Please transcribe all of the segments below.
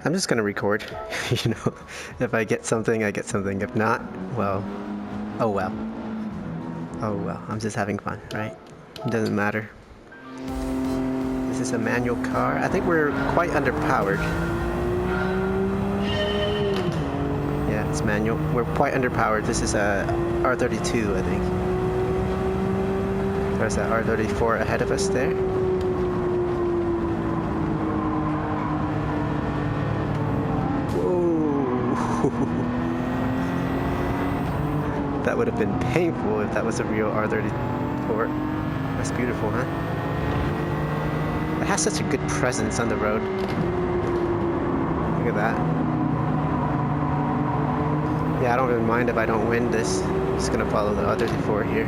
I'm just gonna record. You know, if I get something, I get something. If not, well, oh well. Oh well, I'm just having fun, right? It doesn't matter. Is this a manual car? I think we're quite underpowered. Yeah, it's manual. We're quite underpowered. This is a R32, I think. There's that R34 ahead of us there. That would have been painful if that was a real R34. That's beautiful, huh? It has such a good presence on the road. Look at that. Yeah, I don't even mind if I don't win this. I'm just gonna follow the R34 here.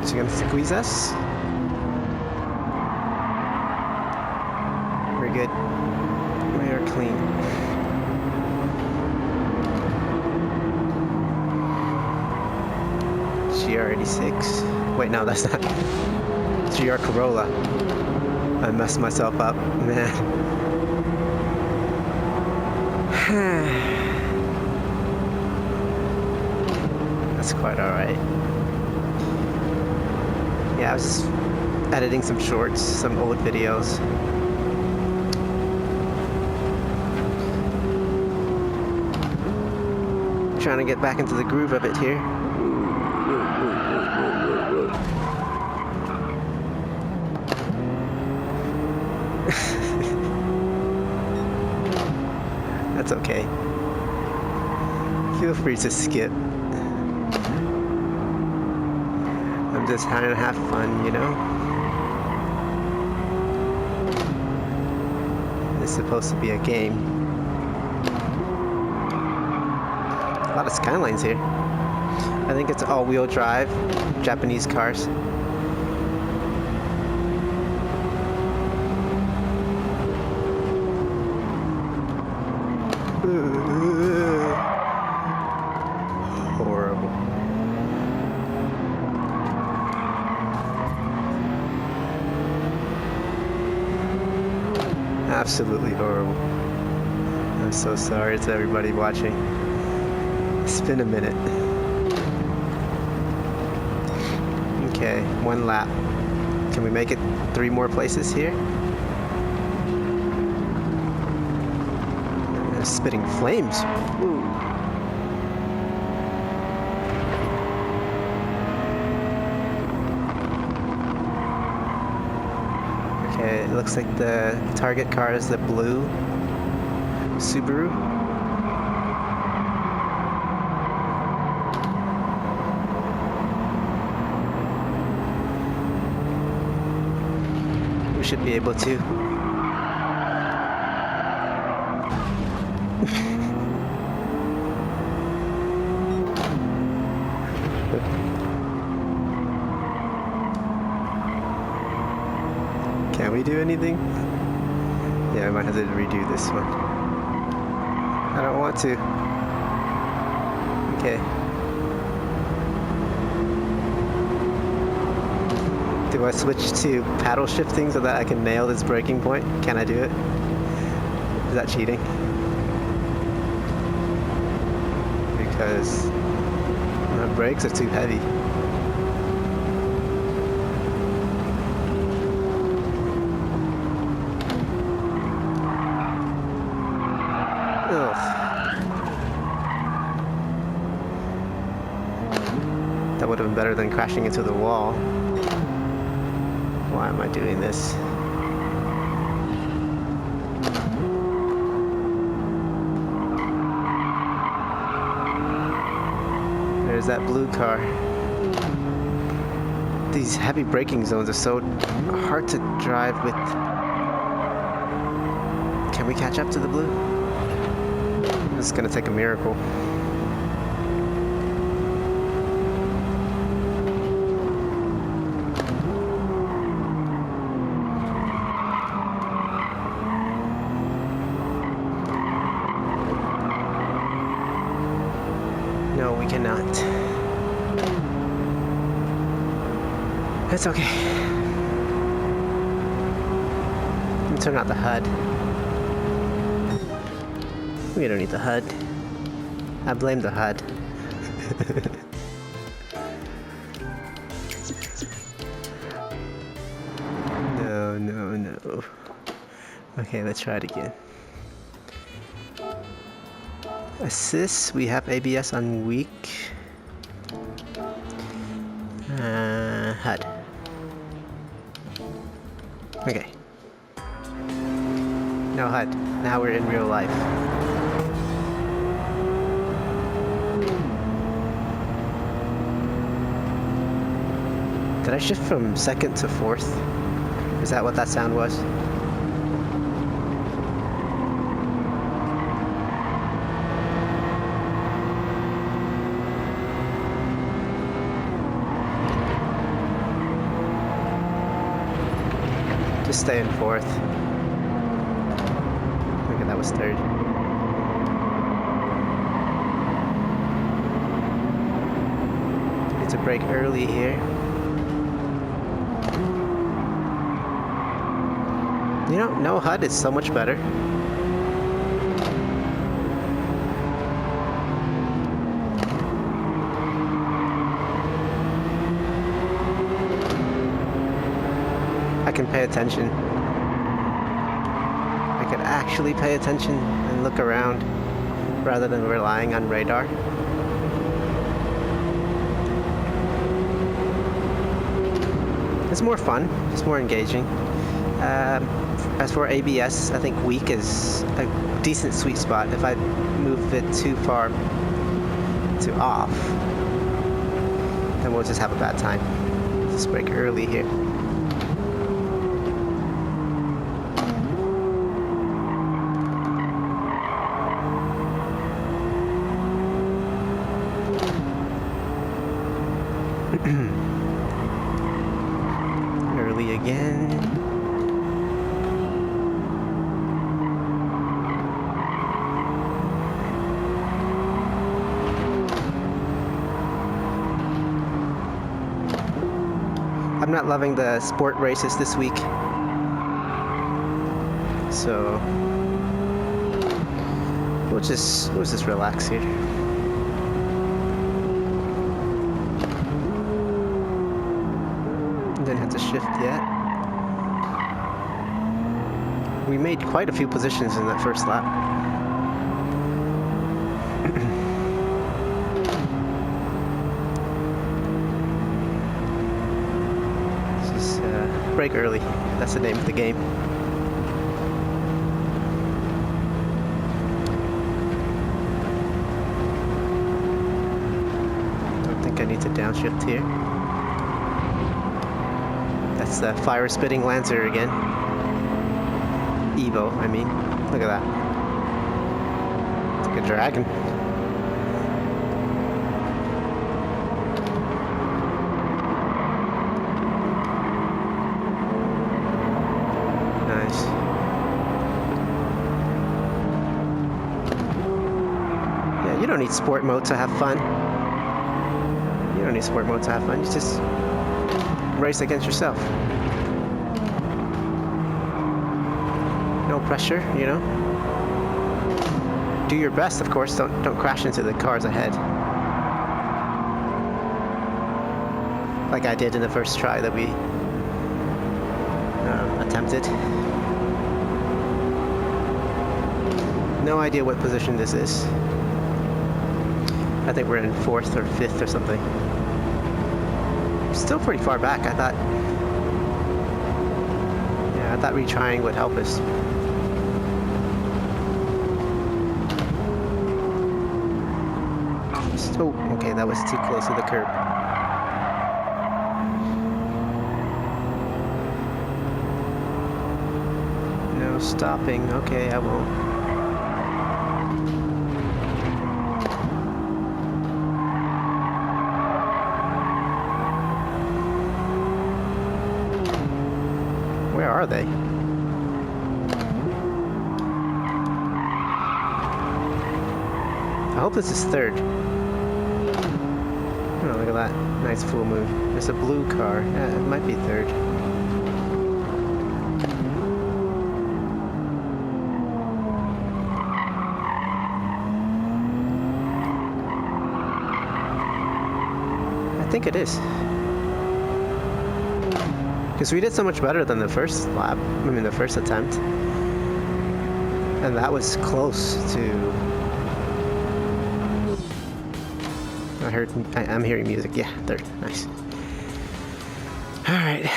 Is she gonna squeeze us? We're good. We are clean. GR86. Wait, no, that's not. GR Corolla. I messed myself up, man. That's quite alright. Yeah, I was just editing some shorts, some old videos. Trying to get back into the groove of it here. That's okay. Feel free to skip. I'm just trying to have fun, you know? It's supposed to be a game. A lot of skylines here. I think it's all-wheel drive, Japanese cars. Horrible. Absolutely horrible. I'm so sorry to everybody watching. It's been a minute. Okay, one lap. Can we make it 3 more places here? Spitting flames. Ooh. Okay, it looks like the target car is the blue Subaru. We should be able to. Can we do anything? Yeah, I might have to redo this one. I don't want to. Okay. Do I switch to paddle shifting so that I can nail this braking point? Can I do it? Is that cheating? Because my brakes are too heavy. Ugh. That would have been better than crashing into the wall. Why am I doing this? There's that blue car. These heavy braking zones are so hard to drive with. Can we catch up to the blue? This is gonna take a miracle. No, we cannot. It's okay. Let me turn out the HUD. We don't need the HUD. I blame the HUD. No. Okay, let's try it again. Assists, we have ABS on weak. HUD. Okay. No HUD. Now we're in real life. Did I shift from second to fourth? Is that what that sound was? Just stay in fourth. Okay, that was third. Need to brake early here. You know, no HUD is so much better. I can pay attention. I can actually pay attention and look around rather than relying on radar. It's more fun. It's more engaging. As for ABS, I think weak is a decent sweet spot. If I move it too far to off, then we'll just have a bad time. Let's brake early here. Early again. I'm not loving the sport races this week, so we'll just relax here. Didn't have to shift yet. We made quite a few positions in that first lap. Brake early. That's the name of the game. Don't think I need to downshift here. That's the fire spitting Lancer again. Evo, I mean. Look at that. It's like a dragon. You don't need sport mode to have fun. You don't need sport mode to have fun. You just race against yourself. No pressure, you know. Do your best, of course. Don't crash into the cars ahead. Like I did in the first try that we attempted. No idea what position this is. I think we're in fourth or fifth or something. Still pretty far back. I thought retrying would help us. Oh, okay, that was too close to the curb. No stopping. Okay, I won't. Where are they? I hope this is third. Oh, look at at that. Nice full moon. There's a blue car. Yeah, it might be third. I think it is. Because we did so much better than the first lap. I mean, the first attempt. And that was close to... I'm hearing music. Yeah, third. Nice. Alright.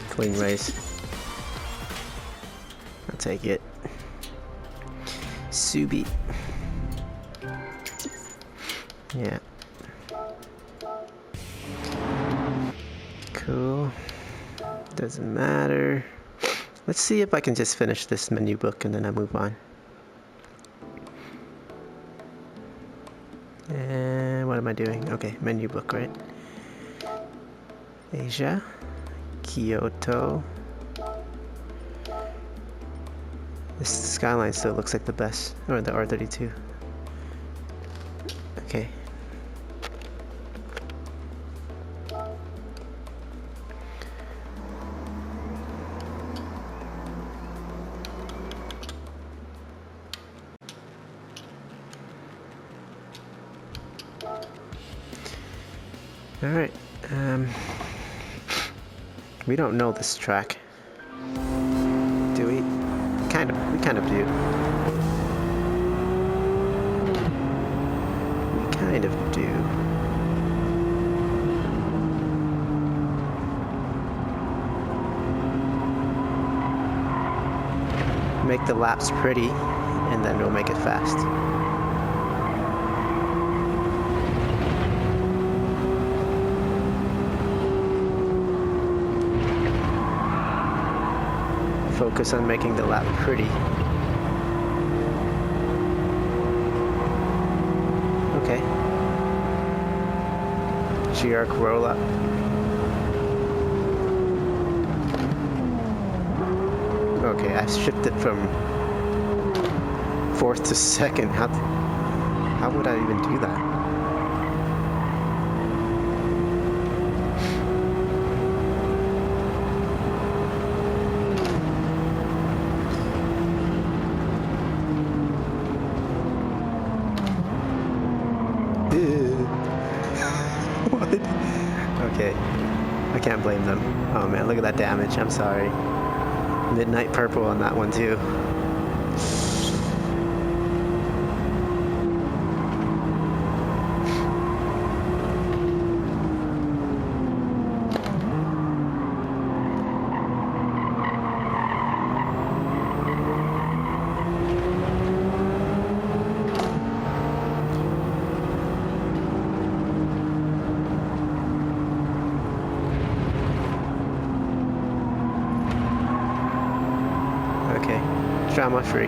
Clean race. I'll take it. Subi. Yeah. Cool. Doesn't matter. Let's see if I can just finish this menu book and then I move on. And what am I doing? Okay, menu book, right? Asia. Kyoto. This skyline still looks like the best. Or the R32. Okay. Alright, we don't know this track, do we? We kind of do. We kind of do. Make the laps pretty, and then we'll make it fast. Focus on making the lap pretty. Okay. G-arc roll up. Okay, I shifted from fourth to second. How would I even do that? What? Okay. I can't blame them. Oh man, look at that damage. I'm sorry. Midnight purple on that one too. Drama free.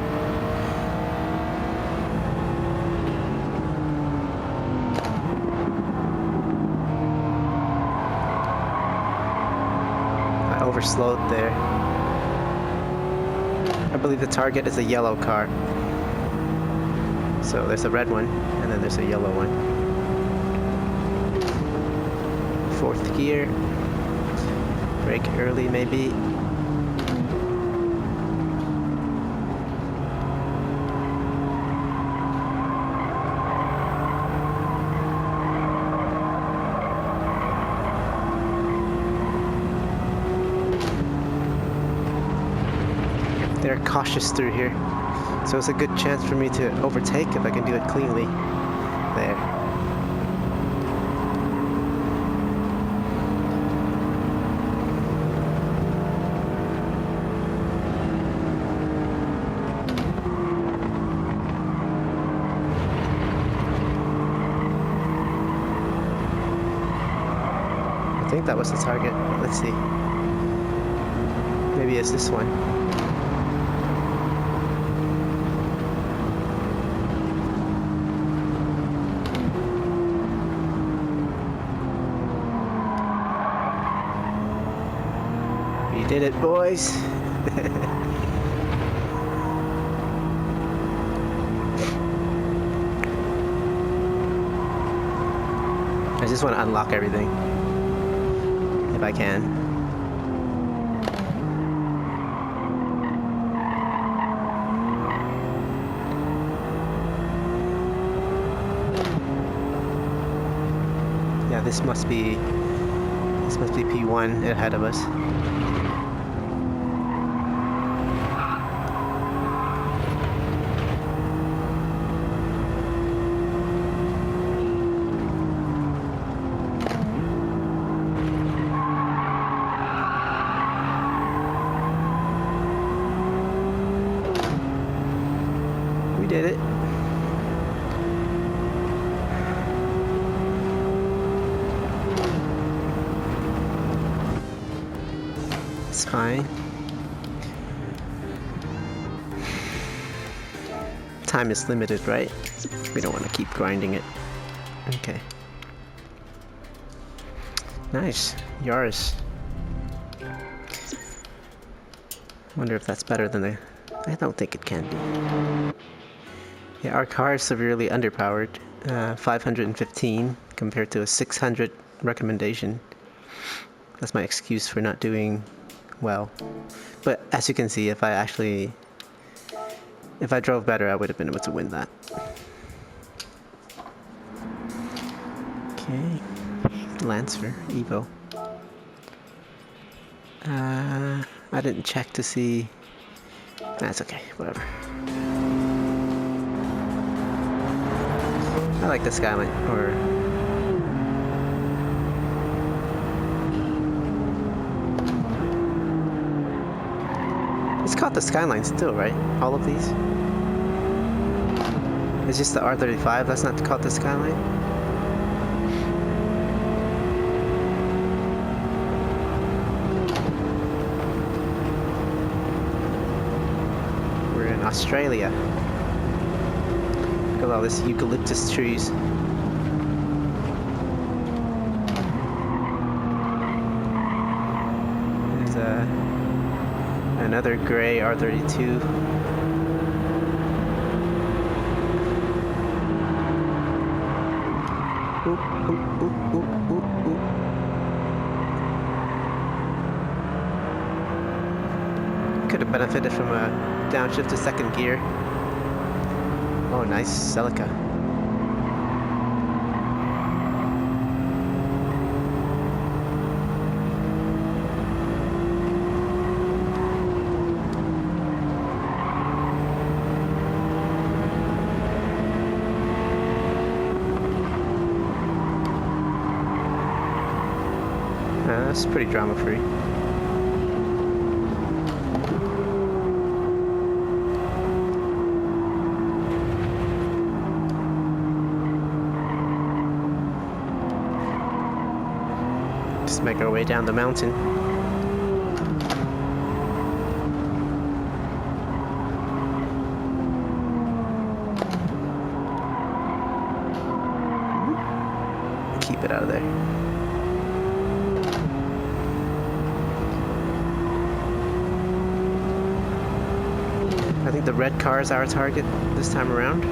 I overslowed there. I believe the target is a yellow car. So there's a red one, and then there's a yellow one. Fourth gear. Brake early maybe. They're cautious through here, so it's a good chance for me to overtake if I can do it cleanly. There. I think that was the target. Let's see. Maybe it's this one. Did it, boys. I just want to unlock everything. If I can. Yeah, this must be P1 ahead of us. We did it. It's fine. Time is limited, right? We don't want to keep grinding it. Okay. Nice. Yaris. Wonder if that's better than the... I don't think it can be. Yeah, our car is severely underpowered. 515 compared to a 600 recommendation. That's my excuse for not doing well. But as you can see, if I drove better, I would have been able to win that. Okay. Lancer, Evo. I didn't check to see... That's okay, whatever. I like the skyline, or... It's called the skyline still, right? All of these? It's just the R35, that's not called the skyline? We're in Australia. Look at all this eucalyptus trees. There's another gray R32. Oop, oop, oop, oop, oop, oop. Could have benefited from a downshift to second gear. Oh, nice Celica. That's pretty drama-free. Just make our way down the mountain. Keep it out of there. I think the red car is our target this time around.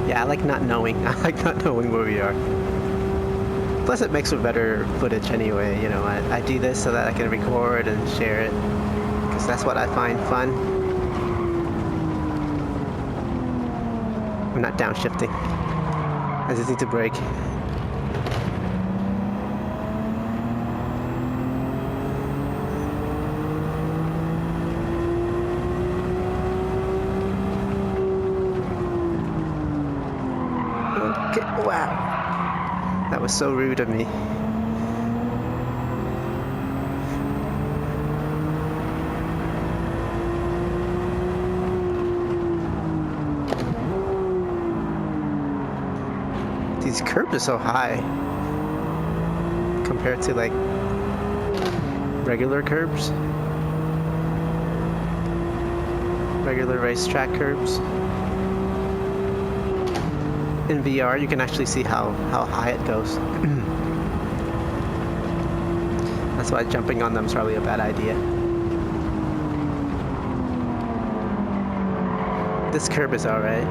Yeah, I like not knowing. I like not knowing where we are. Plus it makes for better footage anyway, you know. I do this so that I can record and share it. Because that's what I find fun. I'm not downshifting. I just need to brake. Wow, that was so rude of me. These curbs are so high compared to like regular curbs, regular racetrack curbs. In VR, you can actually see how high it goes. That's why jumping on them is probably a bad idea. This curb is alright.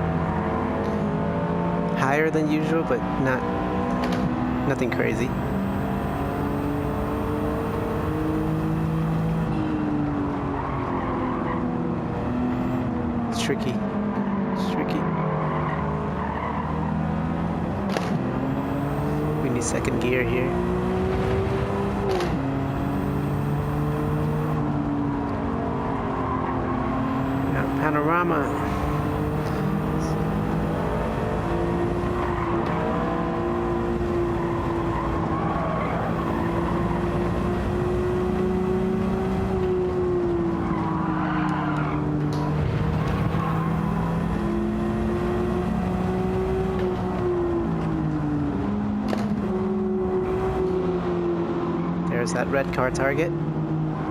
higher than usual, but nothing crazy. It's tricky. It's tricky. We need second gear here. Now, panorama. There's that red car target.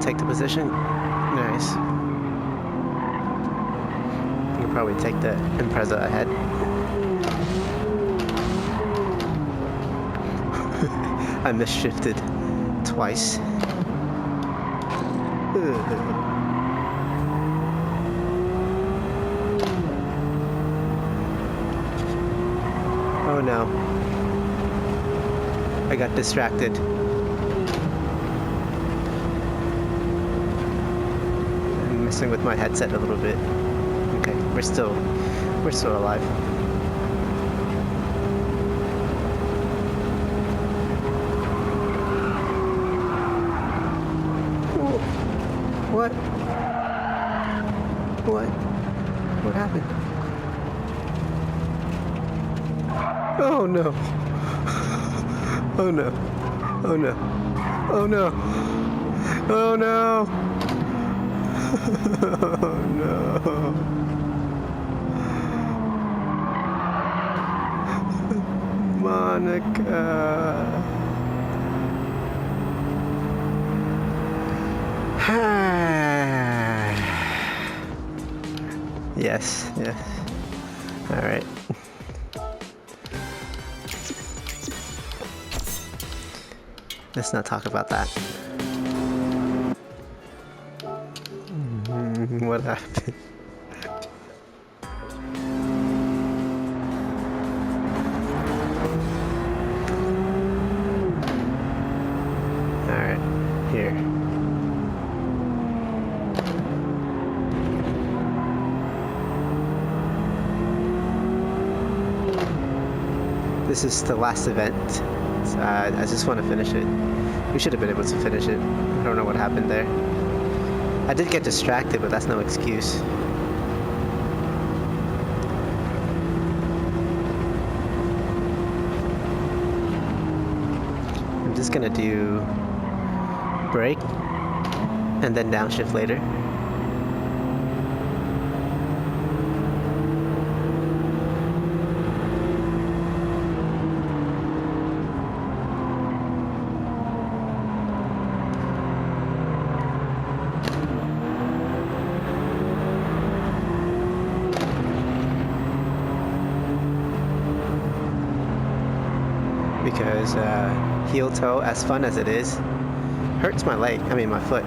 Take the position. Nice. You can probably take the Impreza ahead. I misshifted twice. Oh no. I got distracted. I'm messing with my headset a little bit. Okay, we're still alive. Whoa. What? What? What happened? Oh no. Oh no. Oh no. Oh no. Oh no. Oh no. Monica. Yes, yes. All right. Let's not talk about that. What happened? Alright, here. This is the last event. I just want to finish it. We should have been able to finish it. I don't know what happened there. I did get distracted, but that's no excuse. I'm just gonna do brake and then downshift later. Because heel toe, as fun as it is, hurts my leg, my foot.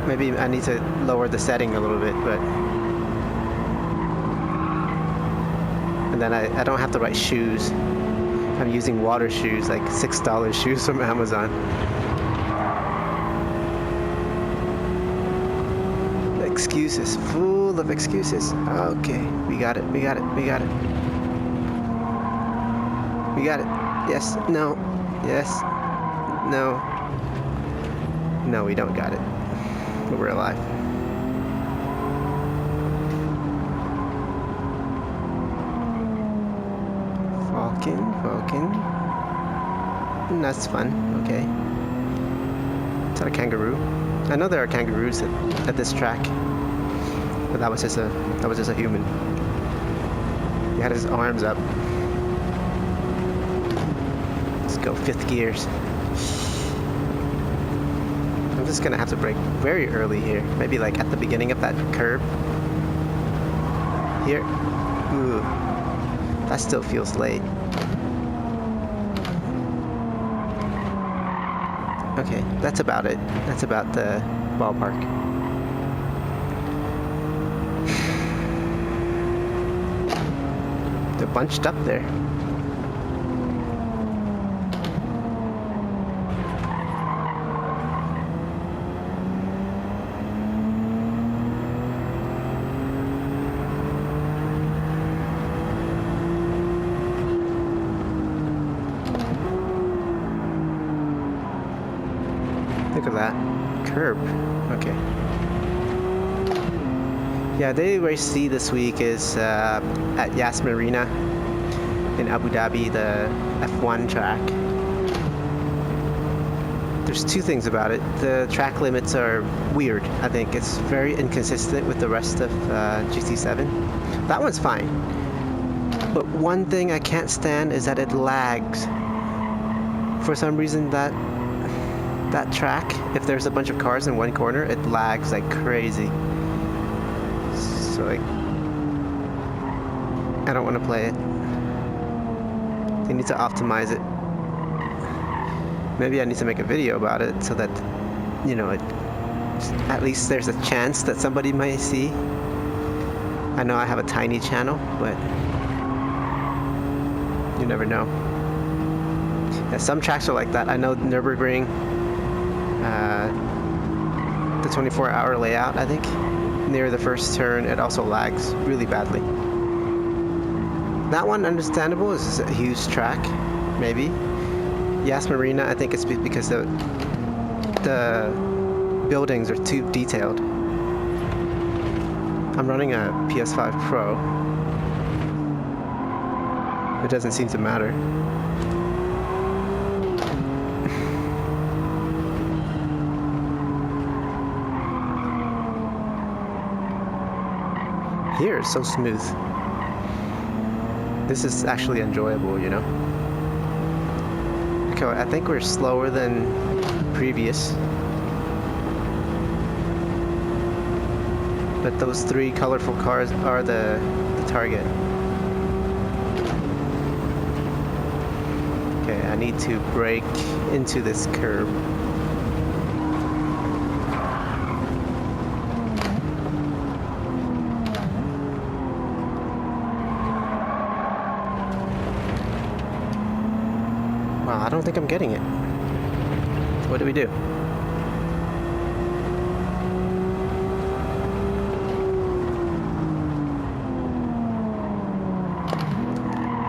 Maybe I need to lower the setting a little bit, but... And then I don't have the right shoes. I'm using water shoes, like $6 shoes from Amazon. Excuses, full of excuses. Okay, we got it, we got it, we got it. We got it. Yes, no, yes, no. No, we don't got it. But we're alive. Falcon. And that's fun, okay. Is that a kangaroo? I know there are kangaroos at this track. But that was just a human. He had his arms up. Go 5th gears. I'm just gonna have to brake very early here. Maybe like at the beginning of that curve. Here. Ooh. That still feels late. Okay, that's about it. That's about the ballpark. The bunched up there. Look at that curb. Okay. Yeah, the race C this week is at Yas Marina in Abu Dhabi, the F1 track. There's two things about it. The track limits are weird. I think it's very inconsistent with the rest of GT7. That one's fine. But one thing I can't stand is that it lags. For some reason, that track, if there's a bunch of cars in one corner, it lags like crazy. So like, I don't want to play it. They need to optimize it. Maybe I need to make a video about it so that, you know, at least there's a chance that somebody might see. I know I have a tiny channel, but you never know. Yeah, some tracks are like that. I know Nürburgring, the 24-hour layout, I think, near the first turn, it also lags really badly. That one, understandable, is a huge track, maybe. Yas Marina, I think it's because the buildings are too detailed. I'm running a PS5 Pro. It doesn't seem to matter. Here it's so smooth. This is actually enjoyable, you know? Okay, I think we're slower than previous. But those three colorful cars are the target. Okay, I need to brake into this curb. Wow, I don't think I'm getting it. What do we do?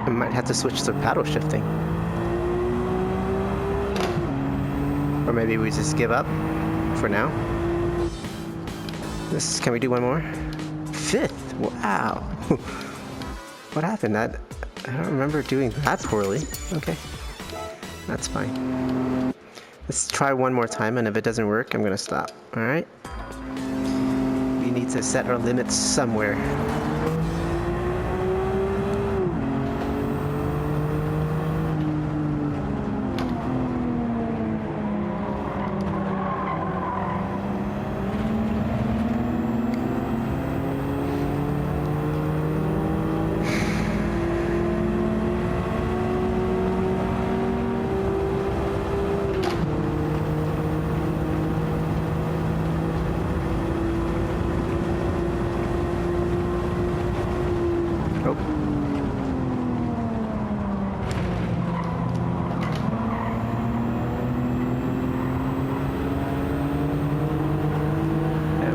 I might have to switch to paddle shifting. Or maybe we just give up for now. Can we do one more? 5th? Wow. What happened? I don't remember doing that poorly. Okay. That's fine. Let's try one more time, and if it doesn't work, I'm gonna stop. Alright? We need to set our limits somewhere.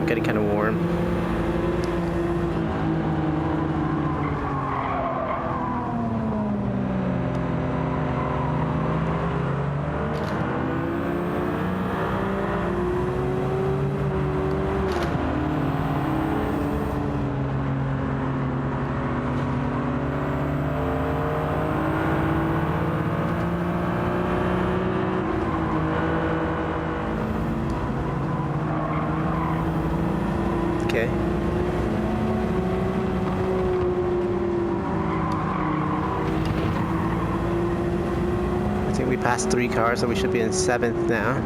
Getting kind of warm. Okay. I think we passed 3 cars, so we should be in 7th now.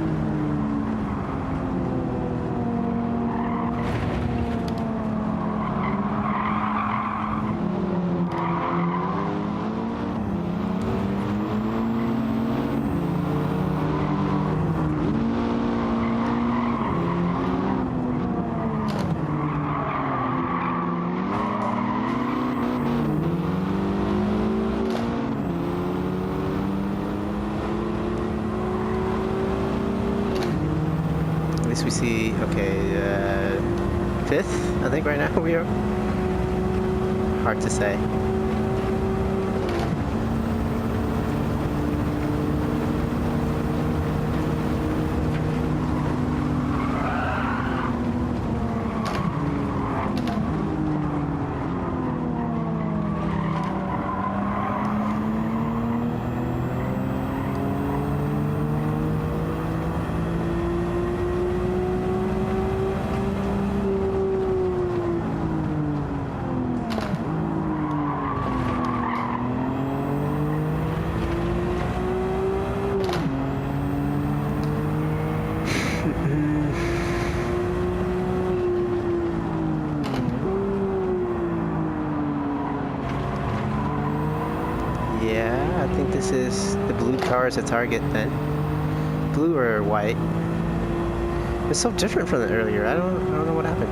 we see, okay, 5th, I think right now we are. Hard to say. Yeah, I think this is the blue car is a target then. Blue or white? It's so different from the earlier. I don't know what happened.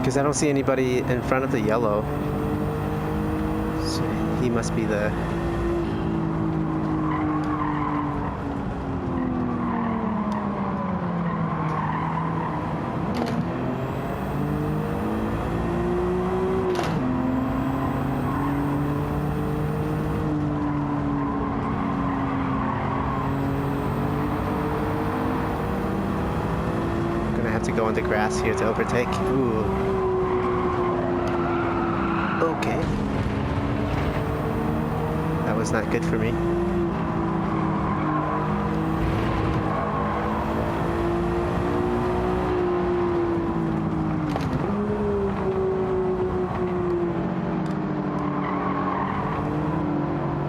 Because I don't see anybody in front of the yellow. So he must be the... Gonna have to go on the grass here to overtake. Ooh. Okay. That was not good for me.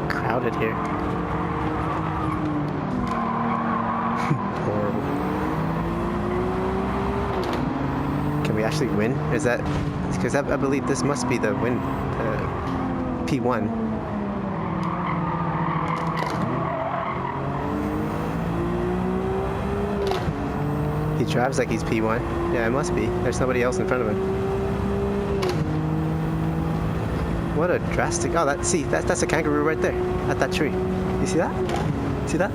Crowded here. Horrible. Can we actually win? Is that... Because I believe this must be the win... P1. He drives like he's P1. Yeah, it must be. There's nobody else in front of him. What a drastic... Oh, that's a kangaroo right there. At that tree. You see that? See that?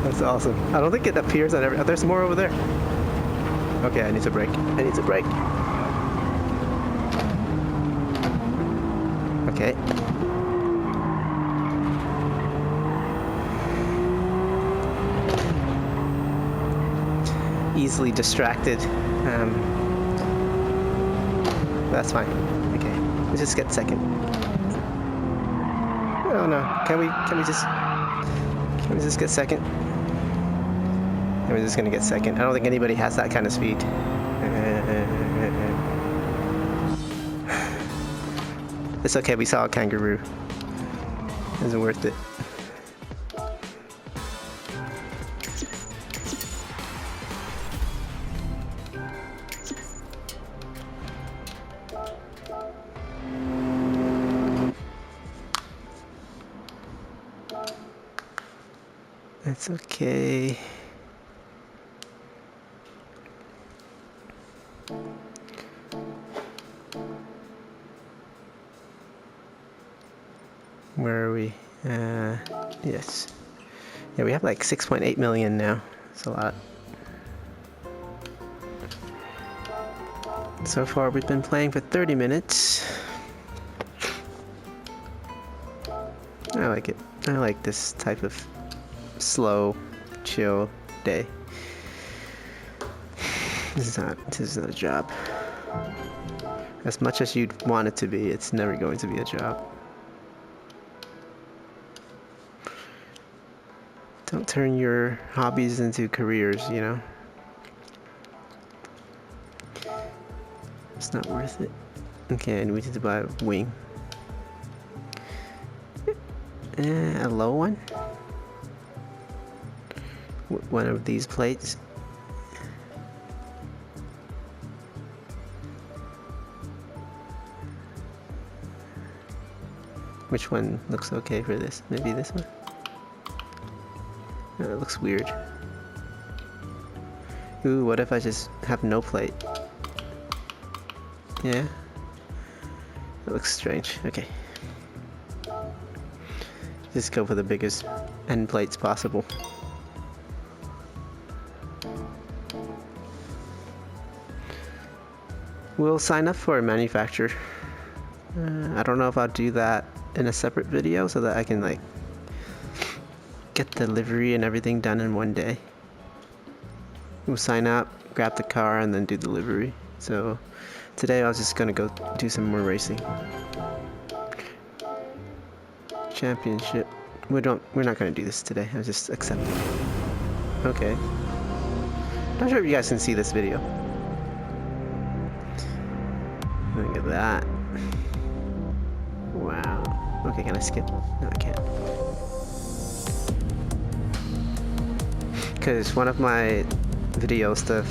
That's awesome. I don't think it appears on every... Oh, there's more over there. Okay, I need to brake. I need to brake. Okay. Easily distracted. That's fine. Okay, let's just get second. Oh no! Can we just get second? We're just gonna get second. I don't think anybody has that kind of speed. It's okay. We saw a kangaroo. Isn't worth it. It's okay. Where are we? Yes. Yeah, we have like 6.8 million now. That's a lot. So far, we've been playing for 30 minutes. I like it. I like this type of slow, chill day. This is not a job. As much as you'd want it to be, it's never going to be a job. Don't turn your hobbies into careers, you know? It's not worth it. Okay, and we need to buy a wing. A low one? One of these plates. Which one looks okay for this? Maybe this one? That looks weird. Ooh, what if I just have no plate? Yeah. That looks strange. Okay. Just go for the biggest end plates possible. We'll sign up for a manufacturer. I don't know if I'll do that in a separate video so that I can like get delivery and everything done in one day. We'll sign up, grab the car, and then do delivery. So today I was just gonna go do some more racing. Championship. We're not gonna do this today. I just accept it. Okay. Not sure if you guys can see this video. Look at that. Wow. Okay, can I skip? No, I can't. Because one of my videos, the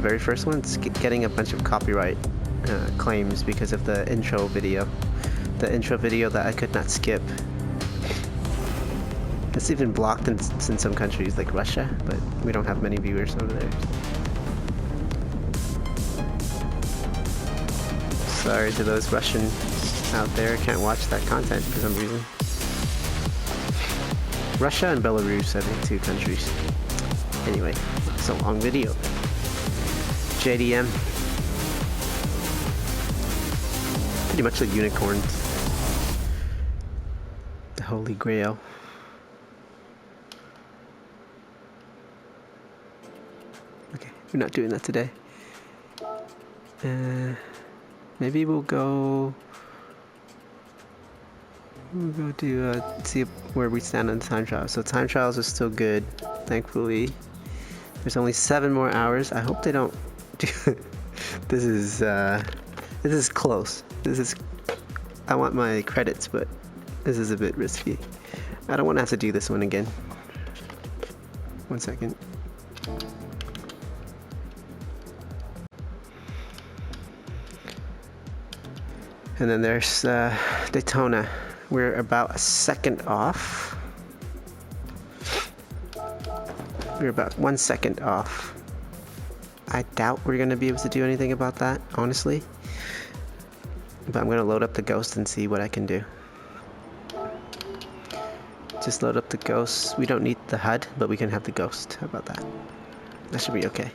very first one, is getting a bunch of copyright claims because of the intro video. The intro video that I could not skip. It's even blocked in some countries like Russia, but we don't have many viewers over there. Sorry to those Russians out there, can't watch that content for some reason. Russia and Belarus, I think, 2 countries. Anyway, it's a long video. JDM. Pretty much like unicorns. The Holy Grail. Okay, we're not doing that today. Maybe we'll go do see where we stand on time trials. So time trials are still good, thankfully. There's only 7 more hours. I hope they don't do this is close. I want my credits, but this is a bit risky. I don't want to have to do this one again. 1 second. And then there's Daytona. We're about a second off. We're about 1 second off. I doubt we're gonna be able to do anything about that, honestly. But I'm gonna load up the Ghost and see what I can do. Just load up the Ghost. We don't need the HUD, but we can have the Ghost. How about that? That should be okay.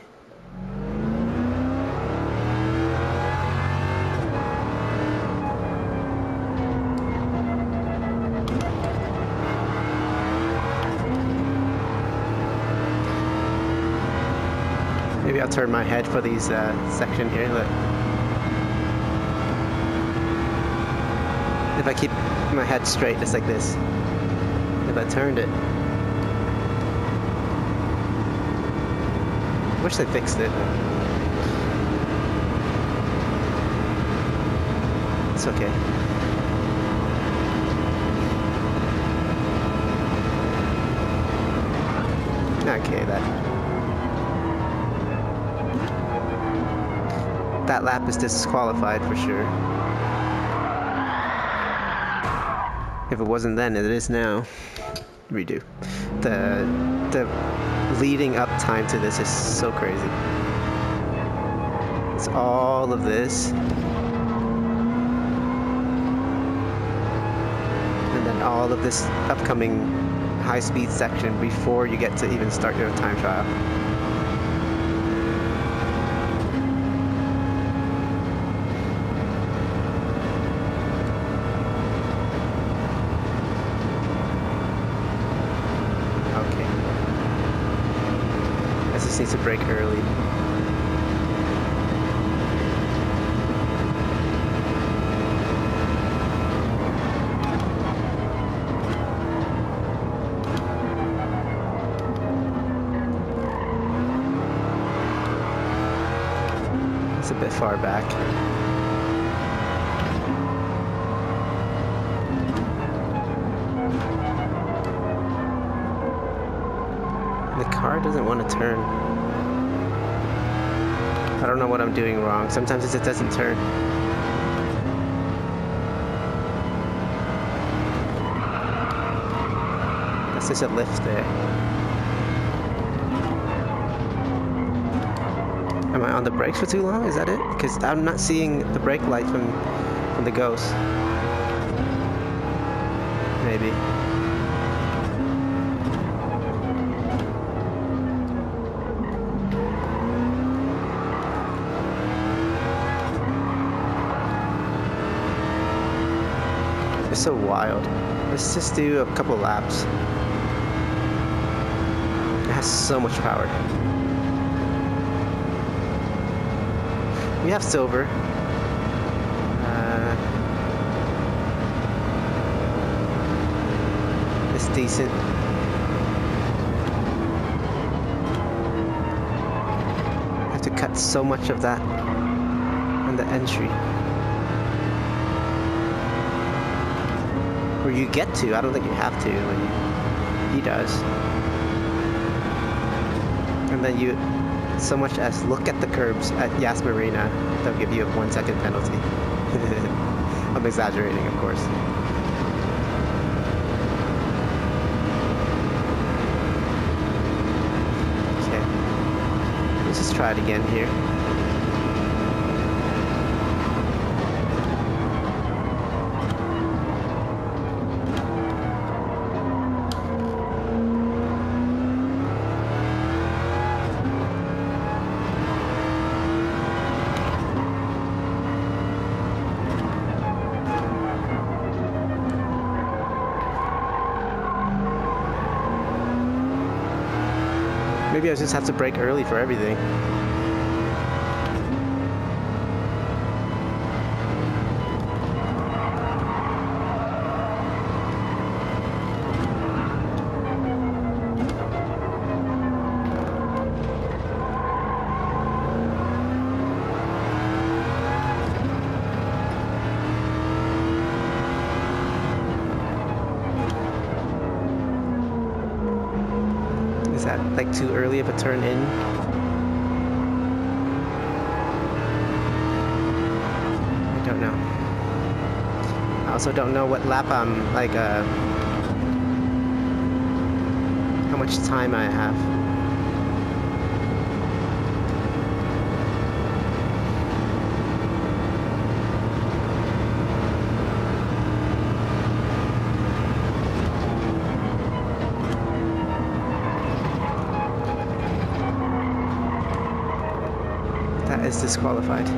Maybe I'll turn my head for these section here. Look. If I keep my head straight, it's like this. If I turned it. Wish they fixed it. It's okay. Okay, that lap is disqualified for sure. If it wasn't then, it is now. Redo. The leading up time to this is so crazy. It's all of this. And then all of this upcoming high-speed section before you get to even start your time trial. Need to brake early. It's a bit far back. The car doesn't want to turn. I don't know what I'm doing wrong. Sometimes it just doesn't turn. That's just a lift there. Am I on the brakes for too long? Is that it? Because I'm not seeing the brake light from the Ghost. Maybe. It's so wild. Let's just do a couple laps. It has so much power. We have silver. It's decent. I have to cut so much of that on the entry. Or you get to. I don't think you have to. He does. And then you, so much as look at the curbs at Yas Marina, they'll give you a 1 second penalty. I'm exaggerating, of course. Okay. Let's just try it again here. Maybe I just have to brake early for everything. Is that like too early of a turn in? I don't know. I also don't know what lap I'm like, how much time I have. Is disqualified.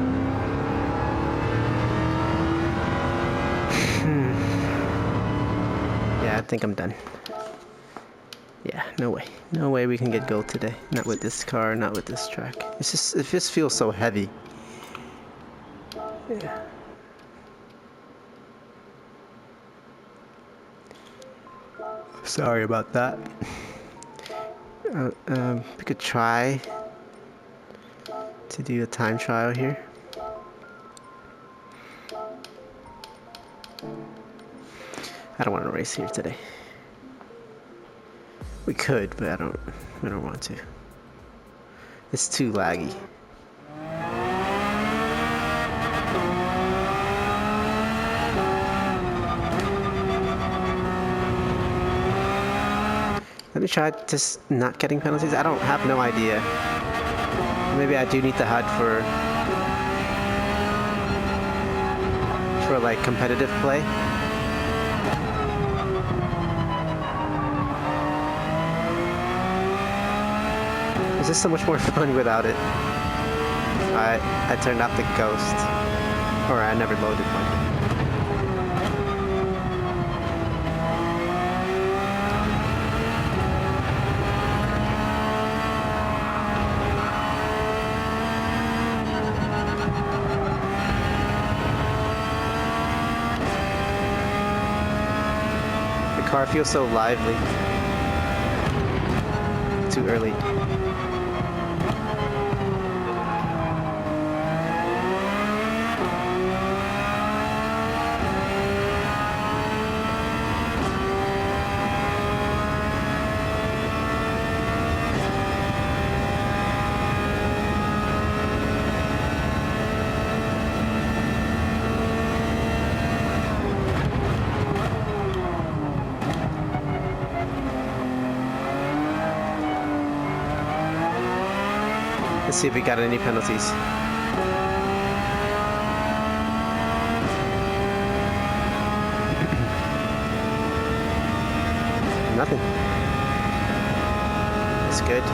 Yeah, I think I'm done. Yeah, no way. No way we can get gold today. Not with this car, not with this track. It just feels so heavy. Yeah. Sorry about that. We could try to do a time trial here. I don't want to race here today. We could, but I don't want to. It's too laggy. Let me try just not getting penalties. I don't have no idea. Maybe I do need the HUD for like competitive play. It's just so much more fun without it. I turned off the Ghost, or I never loaded one. The car feels so lively. Too early. Let's see if we got any penalties. Nothing. That's good.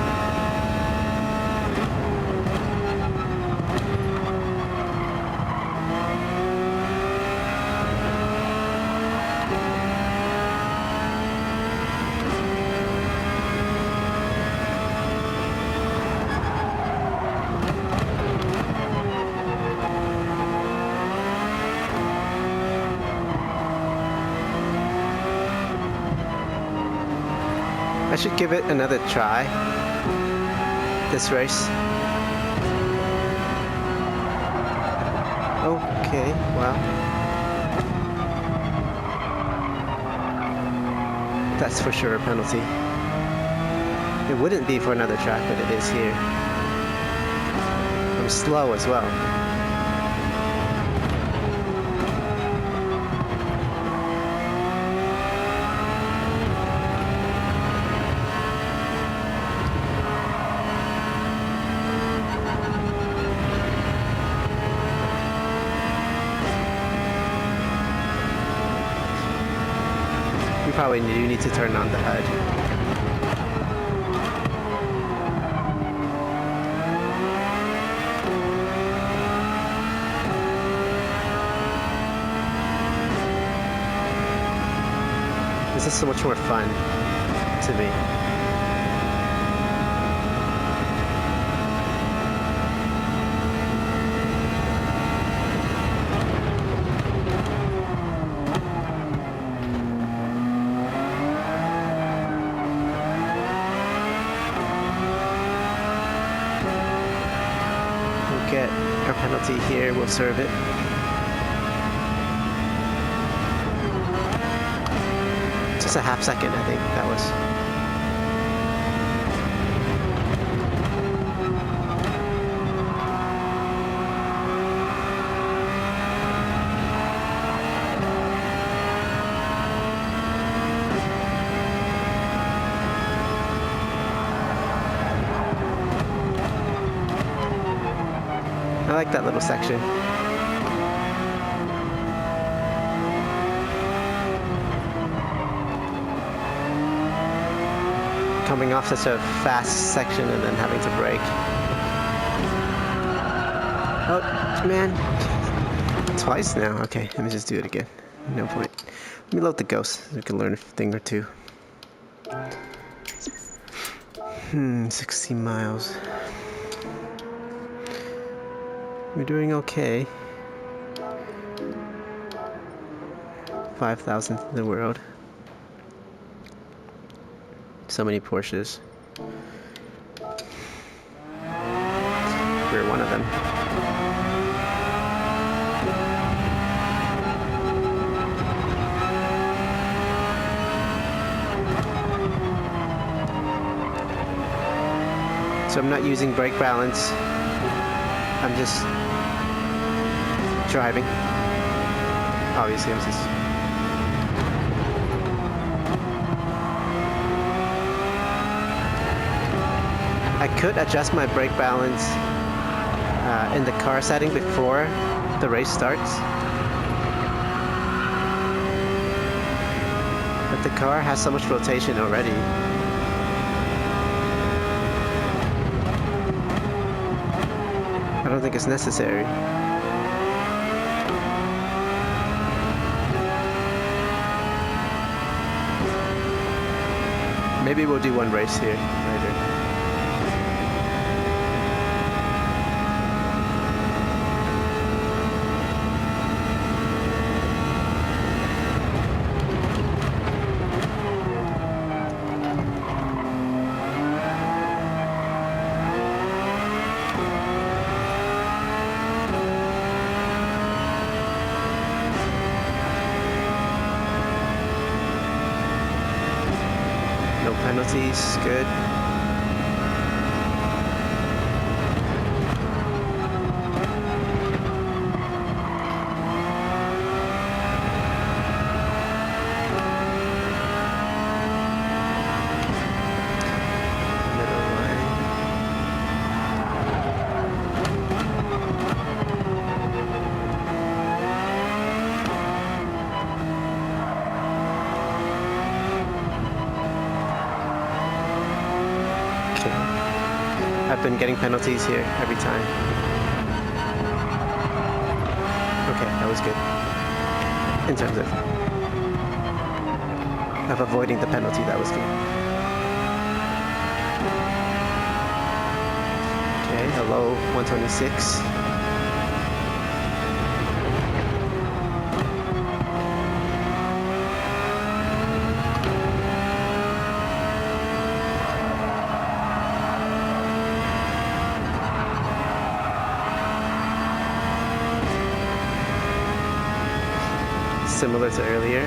I should give it another try, this race. Okay, well. That's for sure a penalty. It wouldn't be for another track, but it is here. I'm slow as well. You probably do need to turn on the HUD. This is so much more fun to me. Get our penalty here, we'll serve it. Just a half second, I think that was. I like that little section. Coming off such a fast section and then having to brake. Oh, man. Twice now. Okay, let me just do it again. No point. Let me load the ghost so we can learn a thing or two. 60 miles. We're doing okay. 5,000th in the world. So many Porsches. We're one of them. So I'm not using brake balance. I'm just driving. Obviously, I'm just. I could adjust my brake balance in the car setting before the race starts. But the car has so much rotation already. I don't think it's necessary. Maybe we'll do one race here later. No penalties, good. been getting penalties here every time. Okay, that was good. In terms of avoiding the penalty, that was good. Okay, hello, 126. Similar to earlier.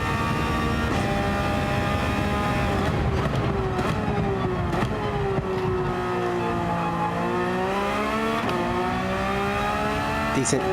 Decent.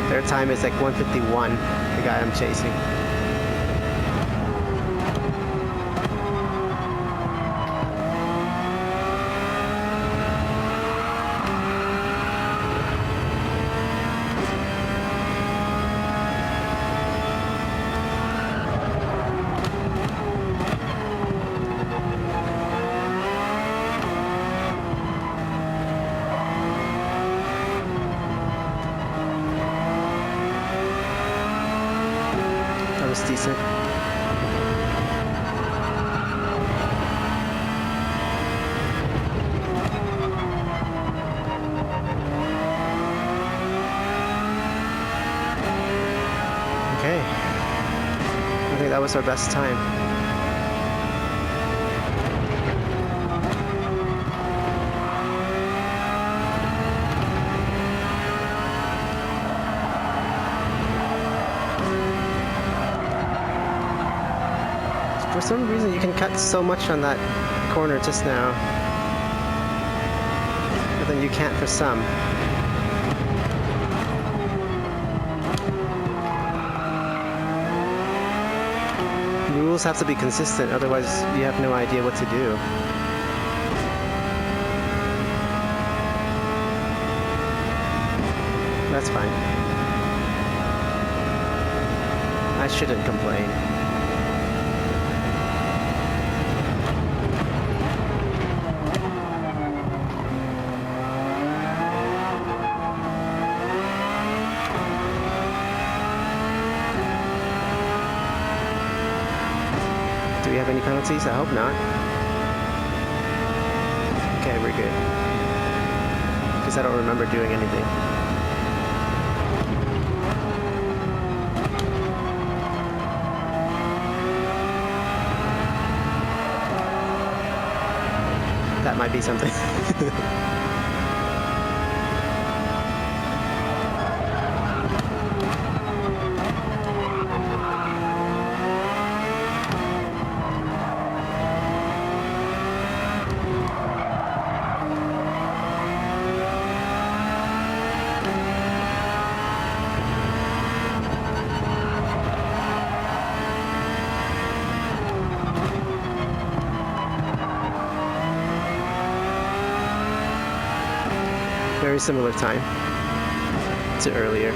Their time is like 1:51, the guy I'm chasing. Decent. Okay. I think that was our best time. For some reason you can cut so much on that corner just now, but then you can't for some. Rules have to be consistent, otherwise you have no idea what to do. That's fine. I shouldn't complain. Do we have any penalties? I hope not. Okay, we're good. Because I don't remember doing anything. That might be something. Very similar time to earlier.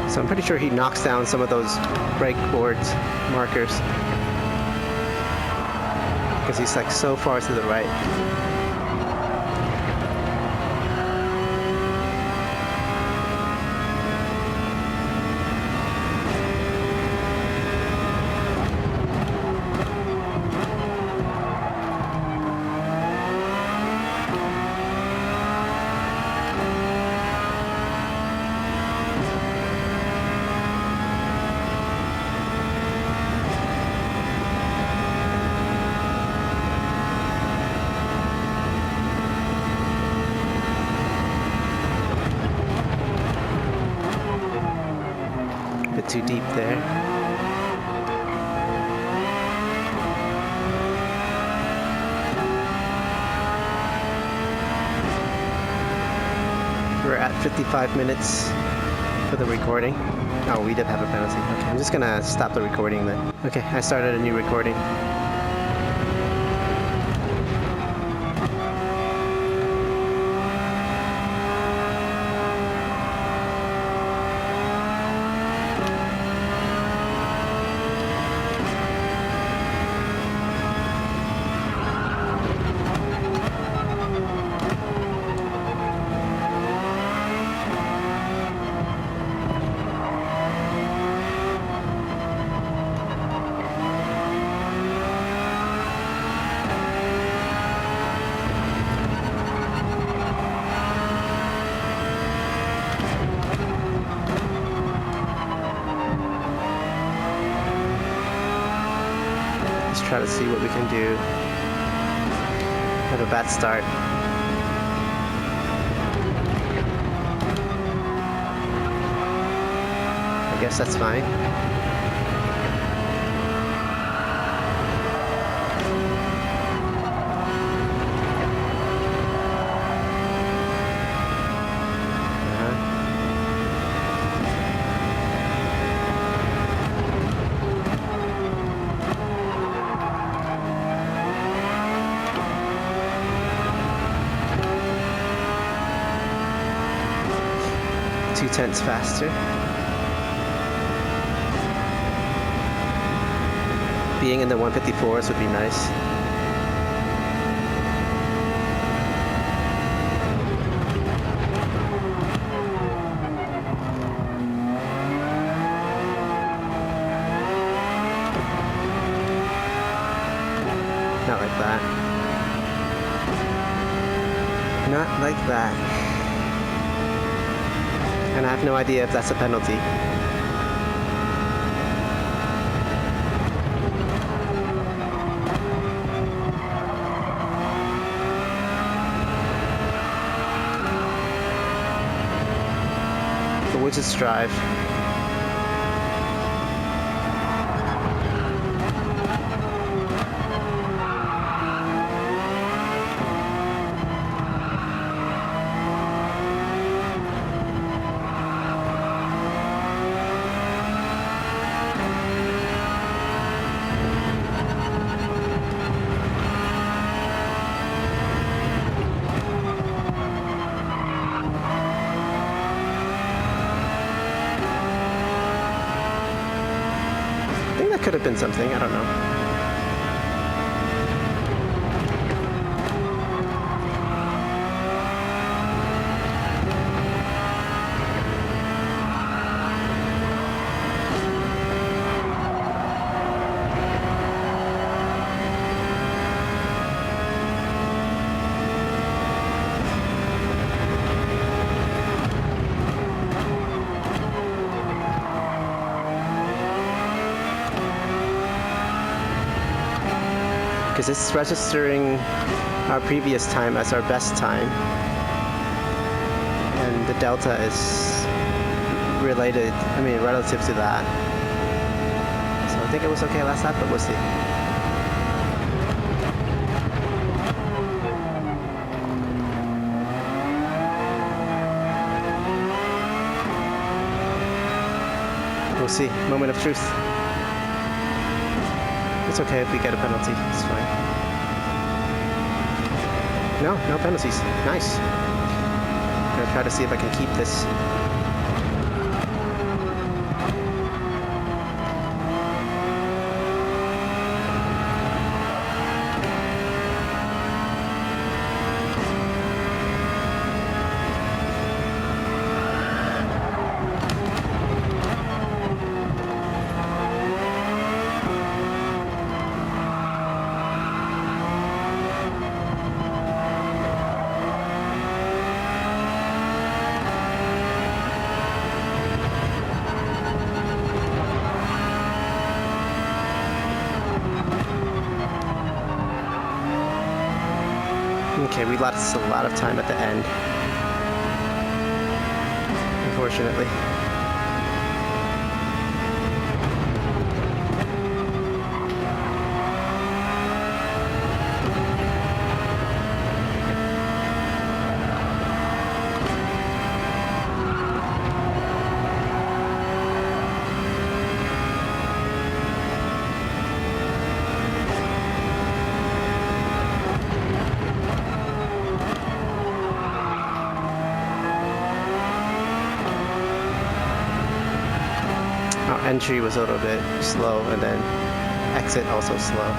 So I'm pretty sure he knocks down some of those brake boards markers because he's like so far to the right. too deep there. We're at 55 minutes for the recording. Oh, we did have a penalty. Okay, I'm just gonna stop the recording then. Okay, I started a new recording. Try to see what we can do. Have a bad start. I guess that's fine. Tenths faster. Being in the 154s would be nice. Not like that. Not like that. And I have no idea if that's a penalty. But we'll just drive. Could have been something, I don't know. Because it's registering our previous time as our best time, and the delta is related, relative to that. So I think it was okay last lap, but we'll see. We'll see. Moment of truth. It's okay if we get a penalty. It's fine. No penalties. Nice. I'm gonna try to see if I can keep this. Okay, we lost a lot of time at the end, unfortunately. entry was a little bit slow, and then exit also slow.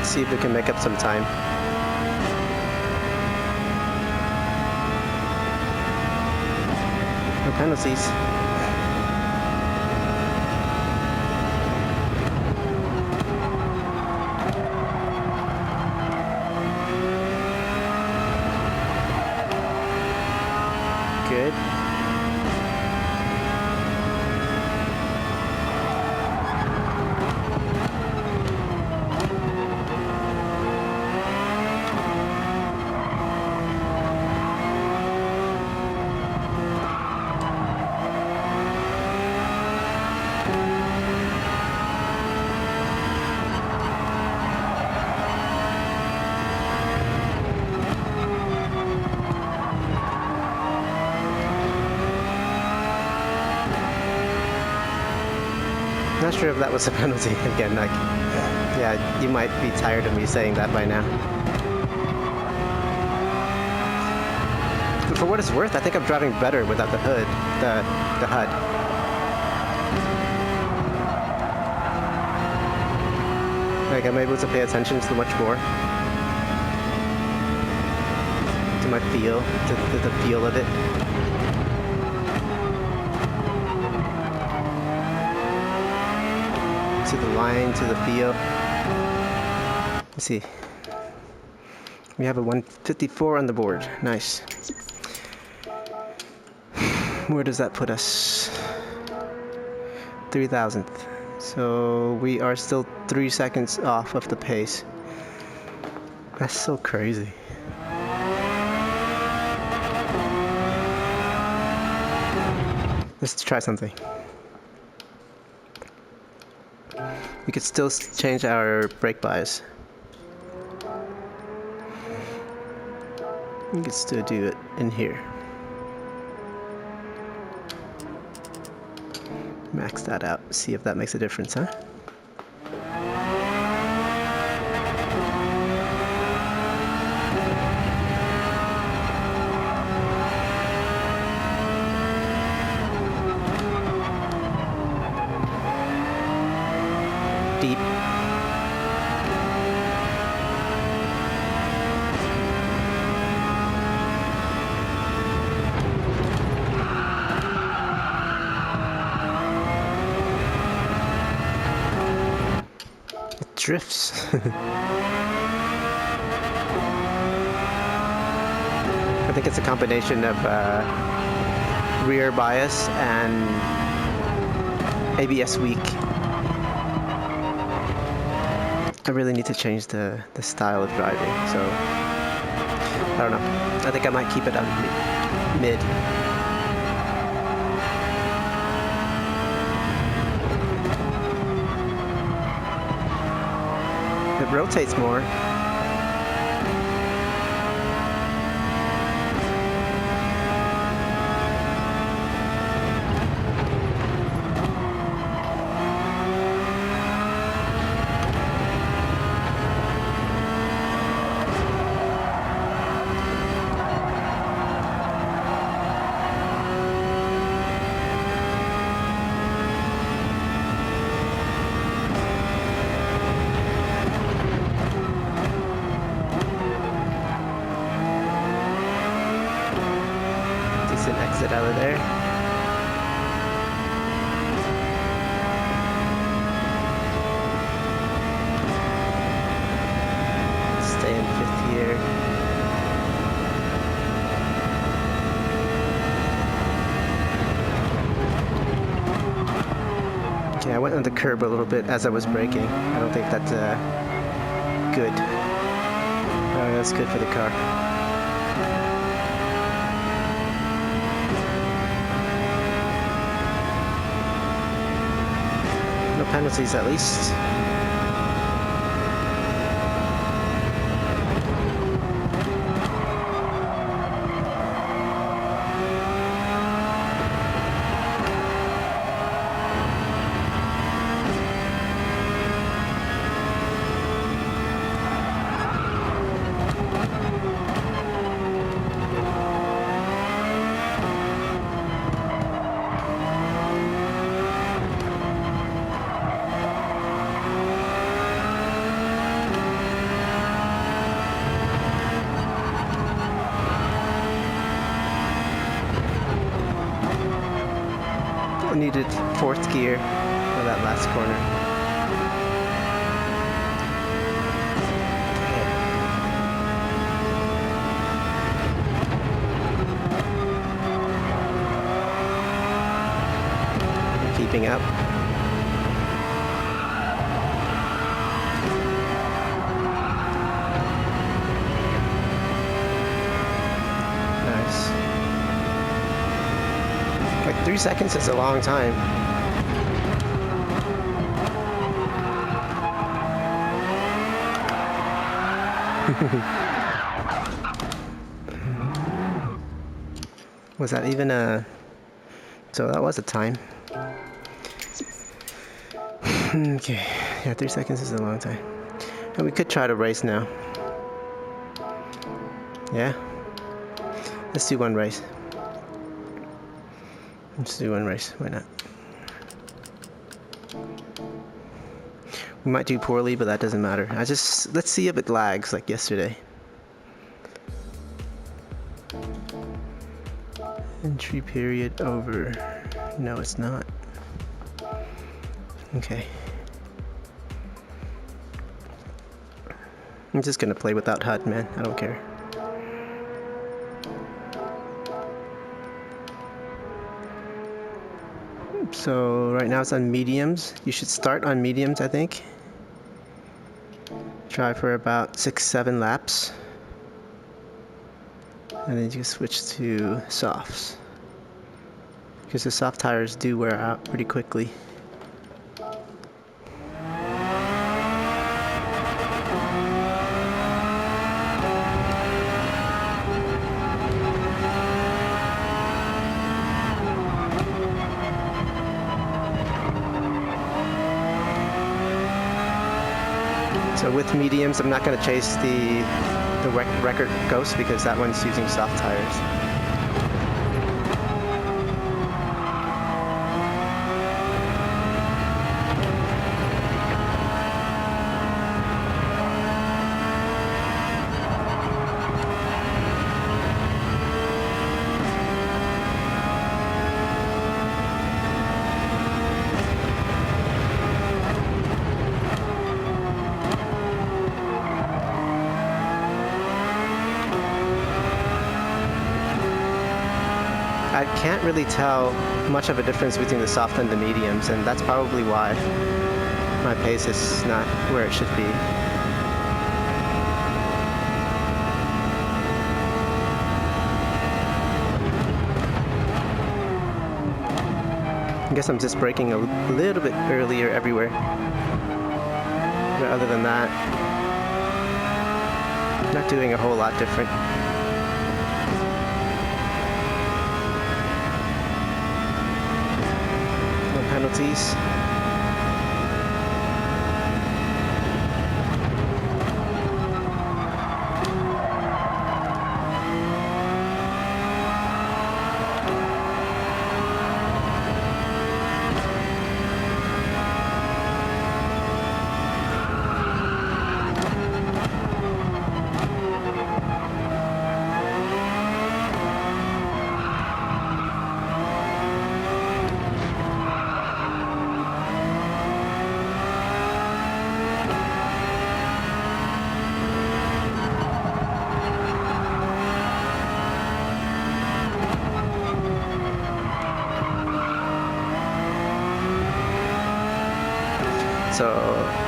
See if we can make up some time. No penalties. Good. Not sure if that was a penalty. Again, like, yeah, you might be tired of me saying that by now. But for what it's worth, I think I'm driving better without the hood, the HUD. Like, I'm able to pay attention to much more. To my feel, to the feel of it. To the line, to the feel. Let's see. We have a 154 on the board. Nice. Where does that put us? 3,000th. So we are still 3 seconds off of the pace. That's so crazy. Let's try something. We could still change our brake bias. We could still do it in here. Max that out, see if that makes a difference, huh? Deep. It drifts. I think it's a combination of rear bias and ABS weak. I really need to change the style of driving, so I don't know. I think I might keep it on mid. It rotates more. Decent exit out of there. Stay in fifth here. Okay, I went on the curb a little bit as I was braking. I don't think that's good. That's good for the car. No penalties at least. needed fourth gear for that last corner. Keeping up. Nice. Like 3 seconds is a long time. Was that even a... So that was a time. Okay, yeah, 3 seconds is a long time. And we could try to race now. Yeah? Let's do one race. Let's do one race, why not? We might do poorly, but that doesn't matter. Let's see if it lags like yesterday. Entry period over. No, it's not. Okay. I'm just gonna play without HUD, man. I don't care. So right now it's on mediums. You should start on mediums, I think. Try for about 6-7 laps. And then you switch to softs. Because the soft tires do wear out pretty quickly. So with mediums, I'm not going to chase the record Ghost because that one's using soft tires. I can't really tell much of a difference between the soft and the mediums, and that's probably why my pace is not where it should be. I guess I'm just braking a little bit earlier everywhere. But other than that, not doing a whole lot different. Penalties. So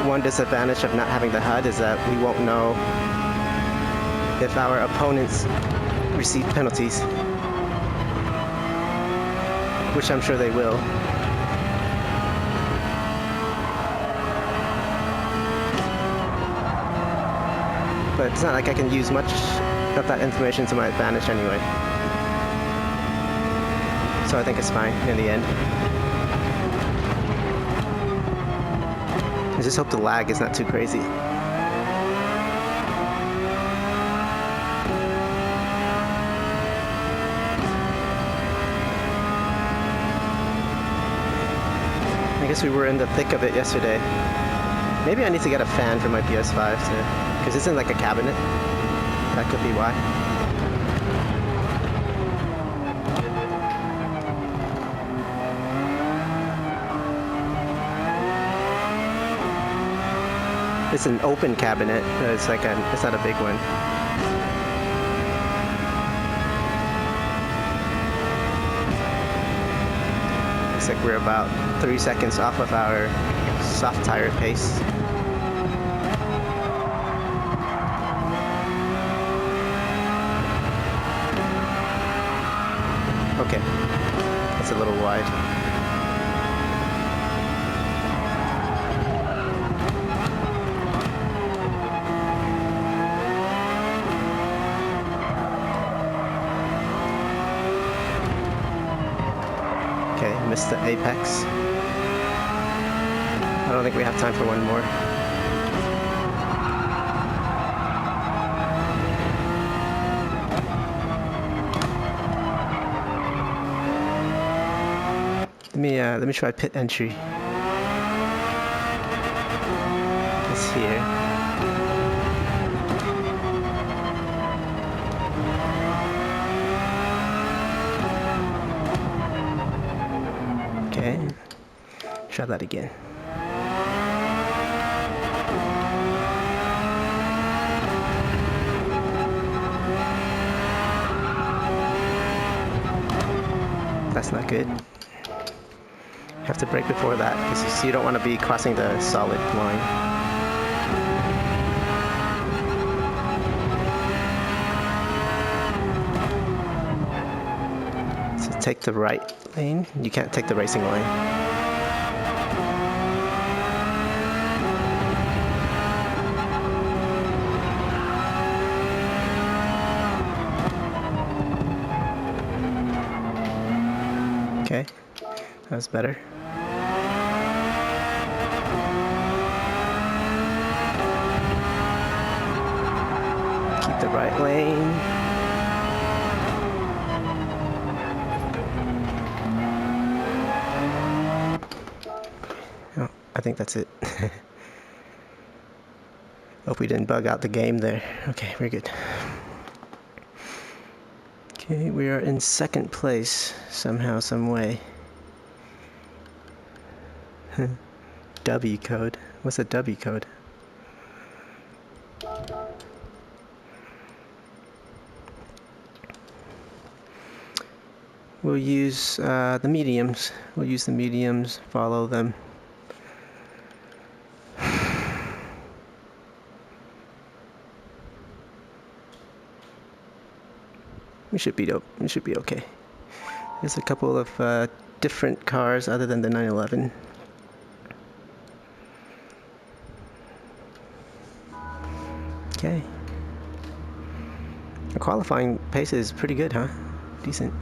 one disadvantage of not having the HUD is that we won't know if our opponents receive penalties, which I'm sure they will. But it's not like I can use much of that information to my advantage anyway. So I think it's fine in the end. I just hope the lag is not too crazy. I guess we were in the thick of it yesterday. Maybe I need to get a fan for my PS5 too, because it's in like a cabinet. That could be why. It's an open cabinet. It's like it's not a big one. Looks like we're about 3 seconds off of our soft tire pace. Okay, that's a little wide. Okay, missed the apex. I don't think we have time for one more. Let me try pit entry. It's here. Okay. Try that again. That's not good. Have to brake before that because you don't want to be crossing the solid line. So take the right lane. You can't take the racing line. Okay, that was better. Keep the right lane. Oh, I think that's it. Hope we didn't bug out the game there. Okay, we're good. Okay, we are in second place somehow, some way. W code. What's a W code? We'll use the mediums. We'll use the mediums, follow them. We should be okay. There's a couple of different cars other than the 911. Okay. The qualifying pace is pretty good, huh? Decent.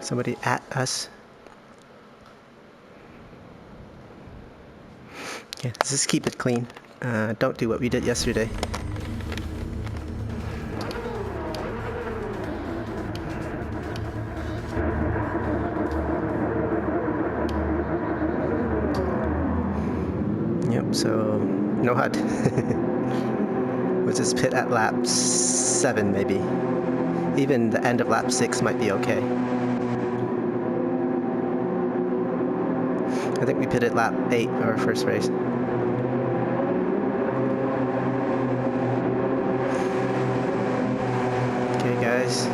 Somebody at us. Yeah, let's just keep it clean. Don't do what we did yesterday. Yep, so no HUD. We'll just pit at lap 7 maybe. Even the end of lap 6 might be okay. I think we pitted lap 8 our first race. Okay guys.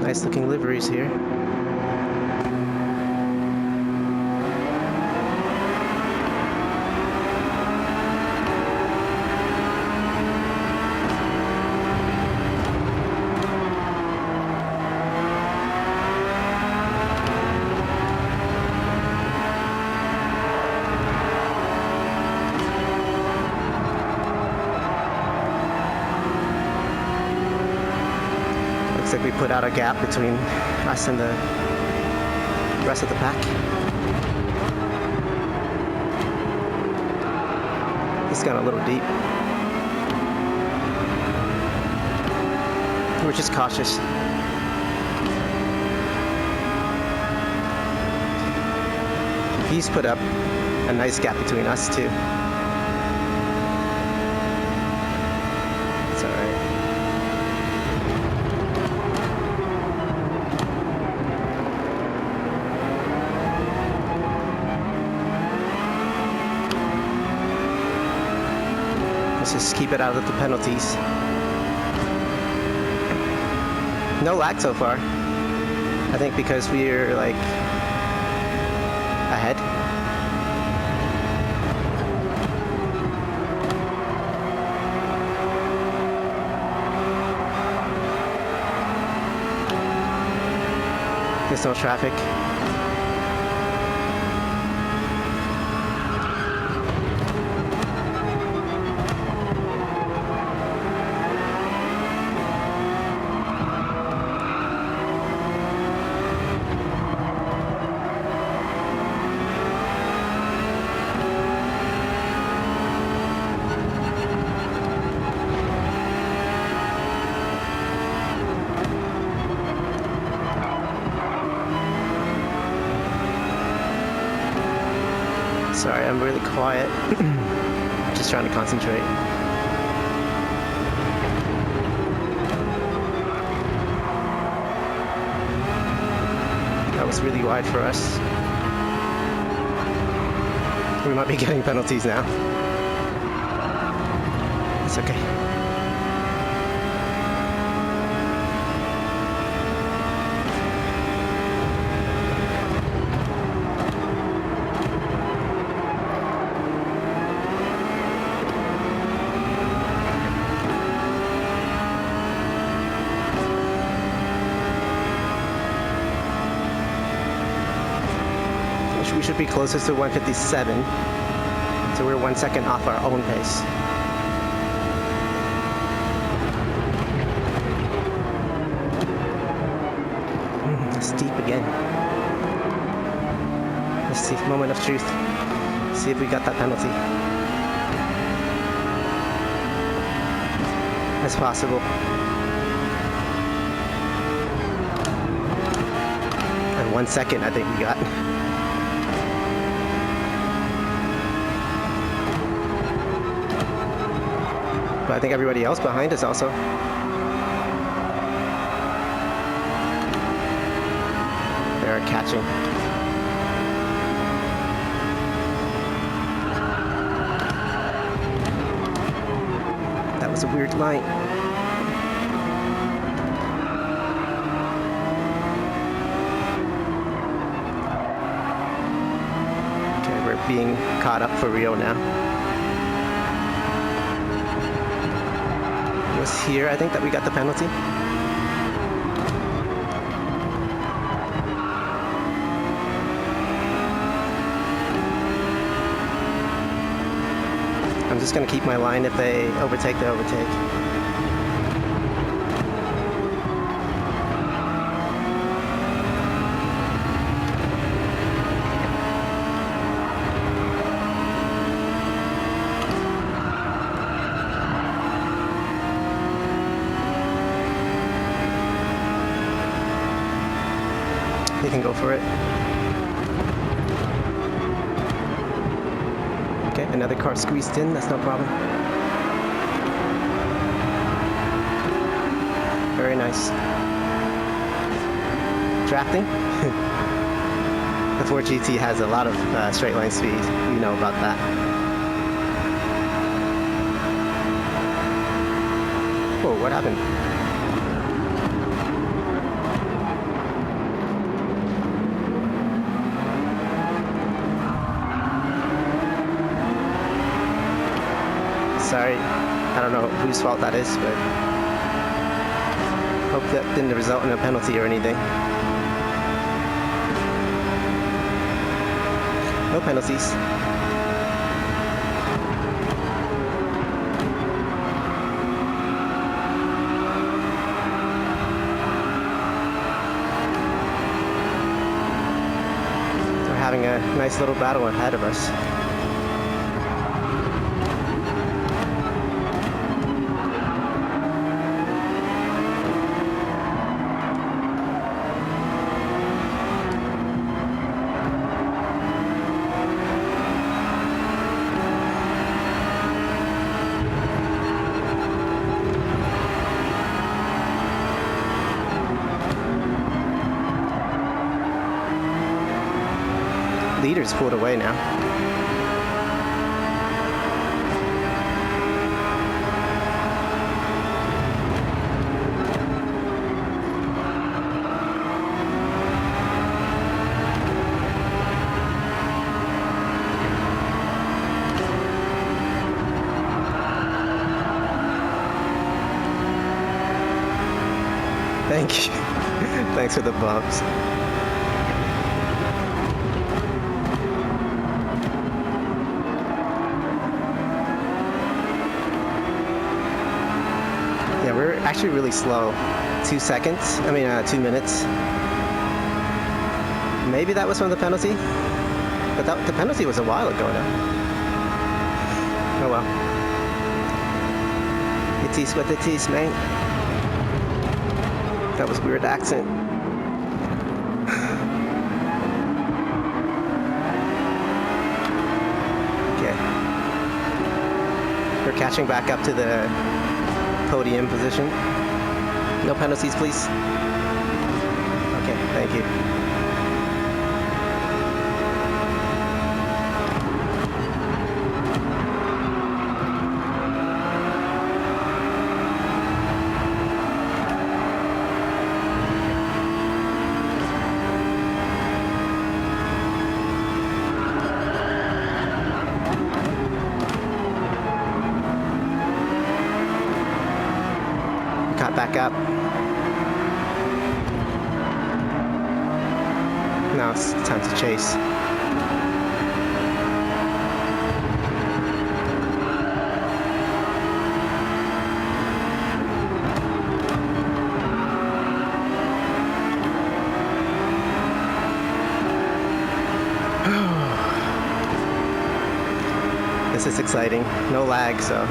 Nice looking liveries here. Looks like we put out a gap between us and the rest of the pack. It's got a little deep. We're just cautious. He's put up a nice gap between us too. It's alright. just keep it out of the penalties. No lag so far. I think because we're like ahead. There's no traffic. Sorry, I'm really quiet. Just trying to concentrate. That was really wide for us. We might be getting penalties now. It's okay. We should be closest to 157, so we're 1 second off our own pace. Steep again. Let's see, moment of truth. See if we got that penalty. As possible. And 1 second, I think we got. But I think everybody else behind us also. They're catching. That was a weird line. Okay, we're being caught up for Rio now. Was here, I think, that we got the penalty. I'm just gonna keep my line. If they overtake, they overtake. They can go for it. Okay, another car squeezed in, that's no problem. Very nice. Drafting? The Ford GT has a lot of straight line speed. You know about that. Whoa, what happened? Sorry, I don't know whose fault that is, but hope that didn't result in a penalty or anything. No penalties. We're having a nice little battle ahead of us. Leaders pulled away now. Thank you. Thanks for the bumps. Yeah, we're actually really slow. 2 seconds. 2 minutes. Maybe that was from the penalty? But the penalty was a while ago now. Oh well. It is what it is, man. That was weird accent. Okay. We're catching back up to the podium position. No penalties, please. Okay, thank you. Got back up. Now it's time to chase. This is exciting. No lag, so.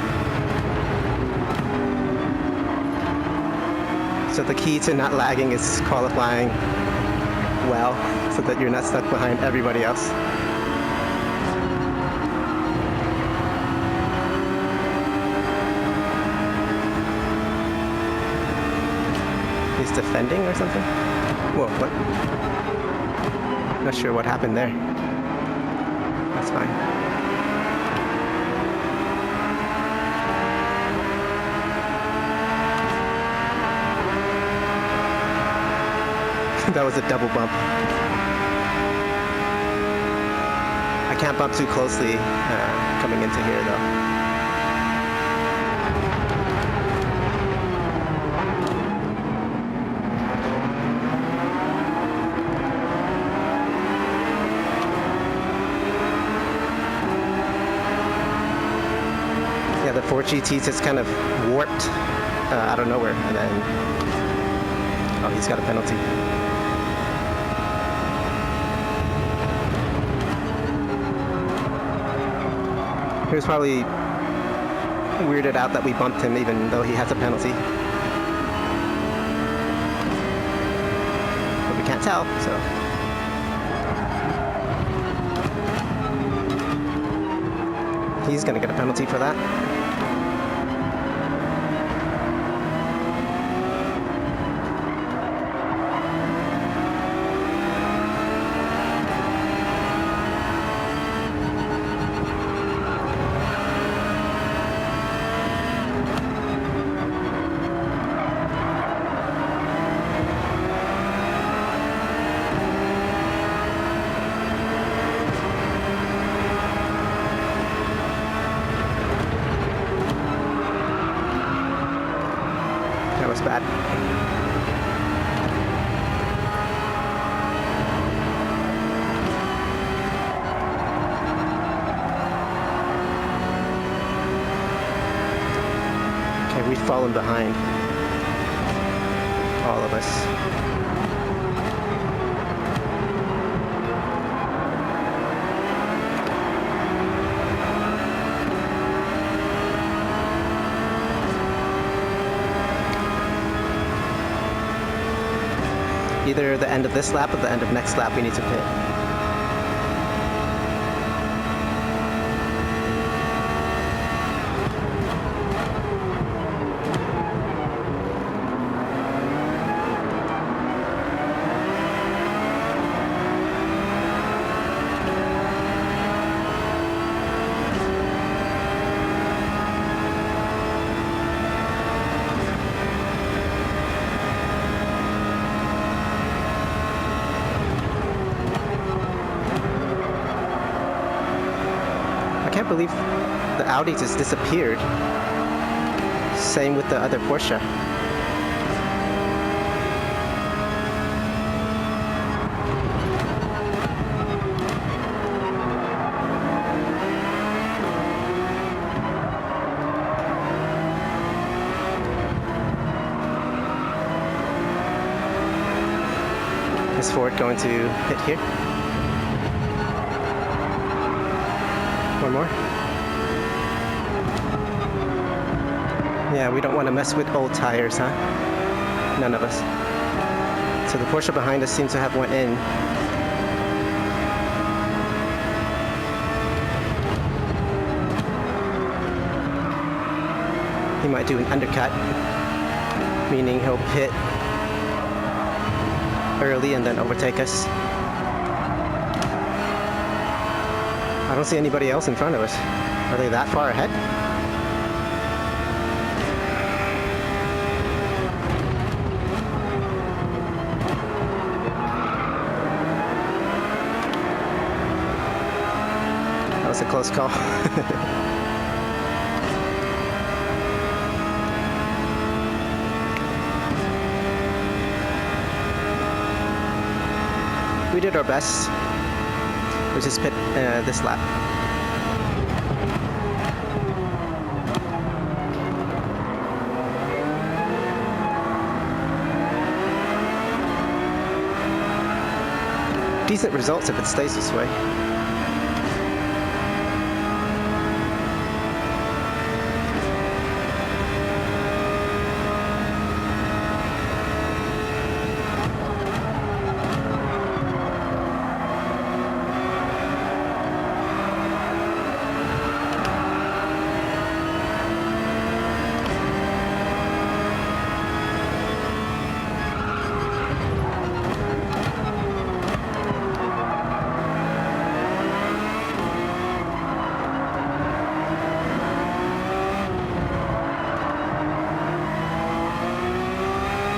So the key to not lagging is qualifying well, so that you're not stuck behind everybody else. He's defending or something? Whoa, what? Not sure what happened there. That's fine. That was a double bump. I can't bump too closely coming into here though. Yeah, the 4GT just kind of warped out of nowhere, and then oh, he's got a penalty. He was probably weirded out that we bumped him even though he has a penalty. But we can't tell, so. He's gonna get a penalty for that. That was bad. Okay, we've fallen behind. All of us. Either the end of this lap or the end of next lap we need to pit. I can't believe the Audi just disappeared. Same with the other Porsche. Is Ford going to hit here? One more? Yeah, we don't want to mess with old tires, huh? None of us. So the Porsche behind us seems to have went in. He might do an undercut, meaning he'll pit early and then overtake us. I don't see anybody else in front of us. Are they that far ahead? That was a close call. We did our best. We just pit this lap. Decent results if it stays this way.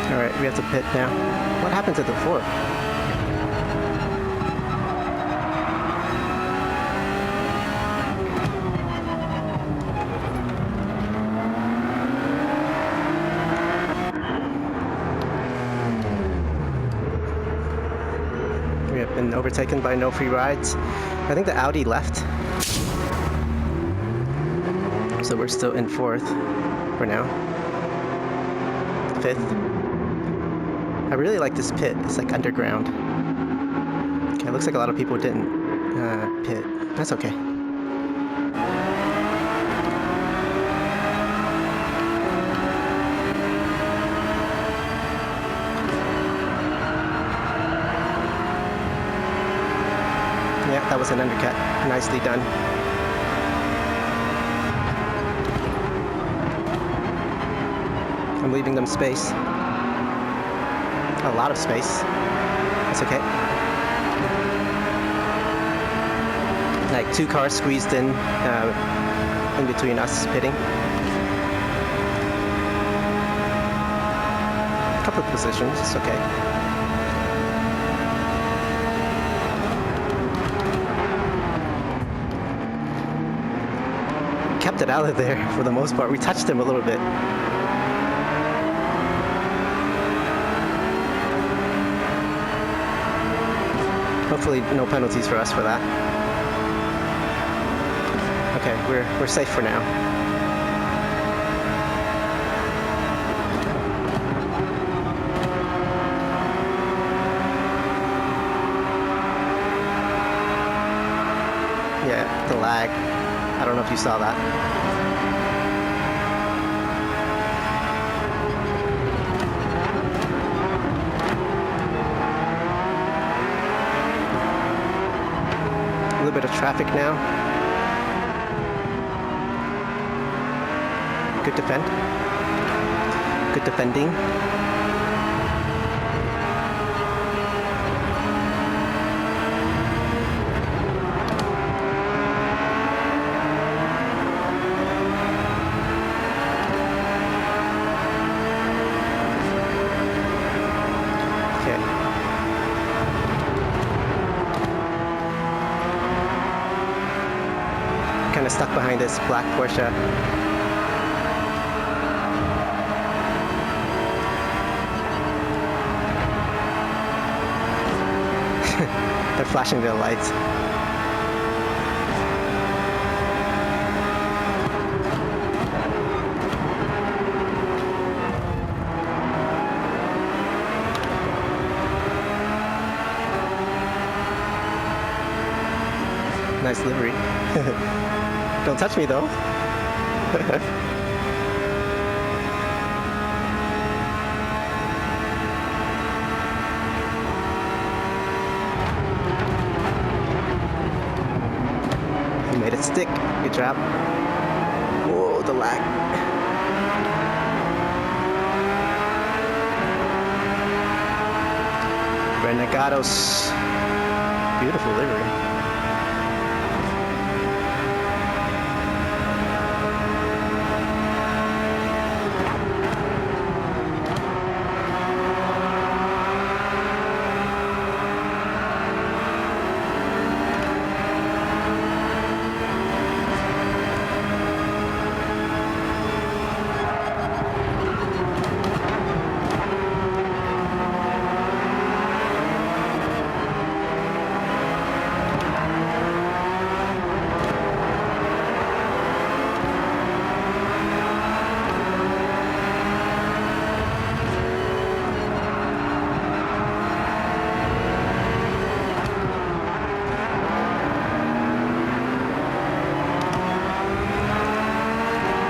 Alright, we have to pit now. What happened to the Ford? We have been overtaken by no free rides. I think the Audi left. So we're still in 4th for now. 5th. I really like this pit. It's like underground. Okay, it looks like a lot of people didn't pit. That's okay. Yeah, that was an undercut. Nicely done. I'm leaving them space. A lot of space. That's okay. Like 2 cars squeezed in between us pitting. A couple of positions, it's okay. Kept it out of there for the most part. We touched him a little bit. Hopefully no penalties for us for that. Okay, we're safe for now. Yeah, the lag. I don't know if you saw that. A little bit of traffic now. Good defend. Good defending. Kind of stuck behind this black Porsche. They're flashing their lights. nice livery. Don't touch me though. You made it stick. Good job. Whoa, the lag. Renegados. Beautiful livery.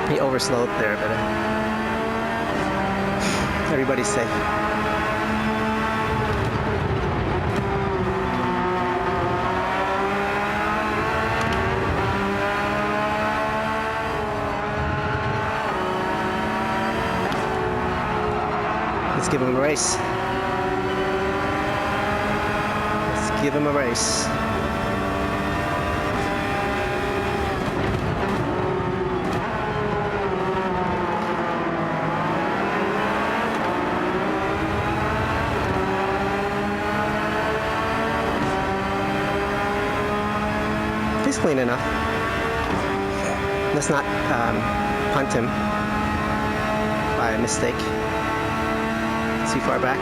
He overslowed there, but everybody's safe. Let's give him a race. Let's give him a race. He's clean enough. Let's not punt him by mistake. Too far back.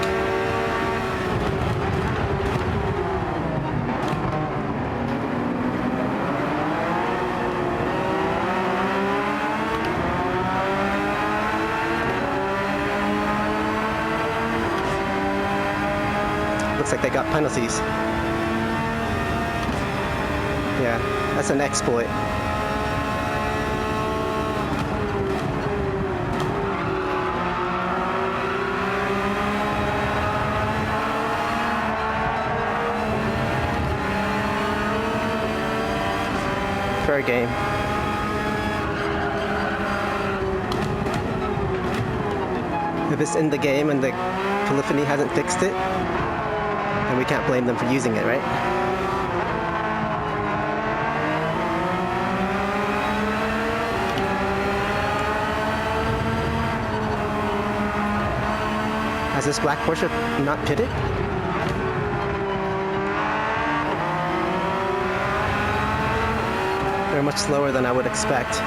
Looks like they got penalties. Yeah, that's an exploit. Fair game. If it's in the game and the polyphony hasn't fixed it, then we can't blame them for using it, right? Has this black Porsche not pitted? They're much slower than I would expect.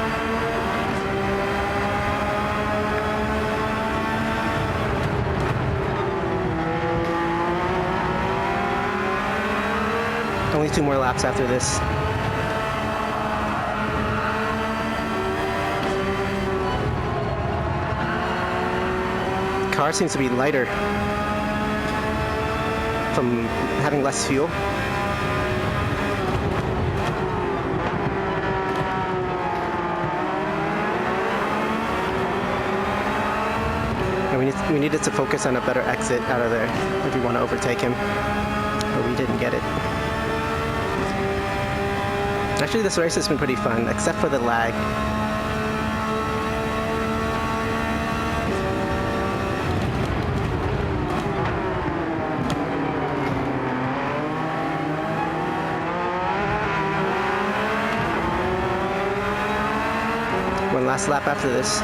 Only 2 more laps after this. Car seems to be lighter from having less fuel. And we needed to focus on a better exit out of there if we want to overtake him, but we didn't get it. Actually, this race has been pretty fun, except for the lag. One last lap after this.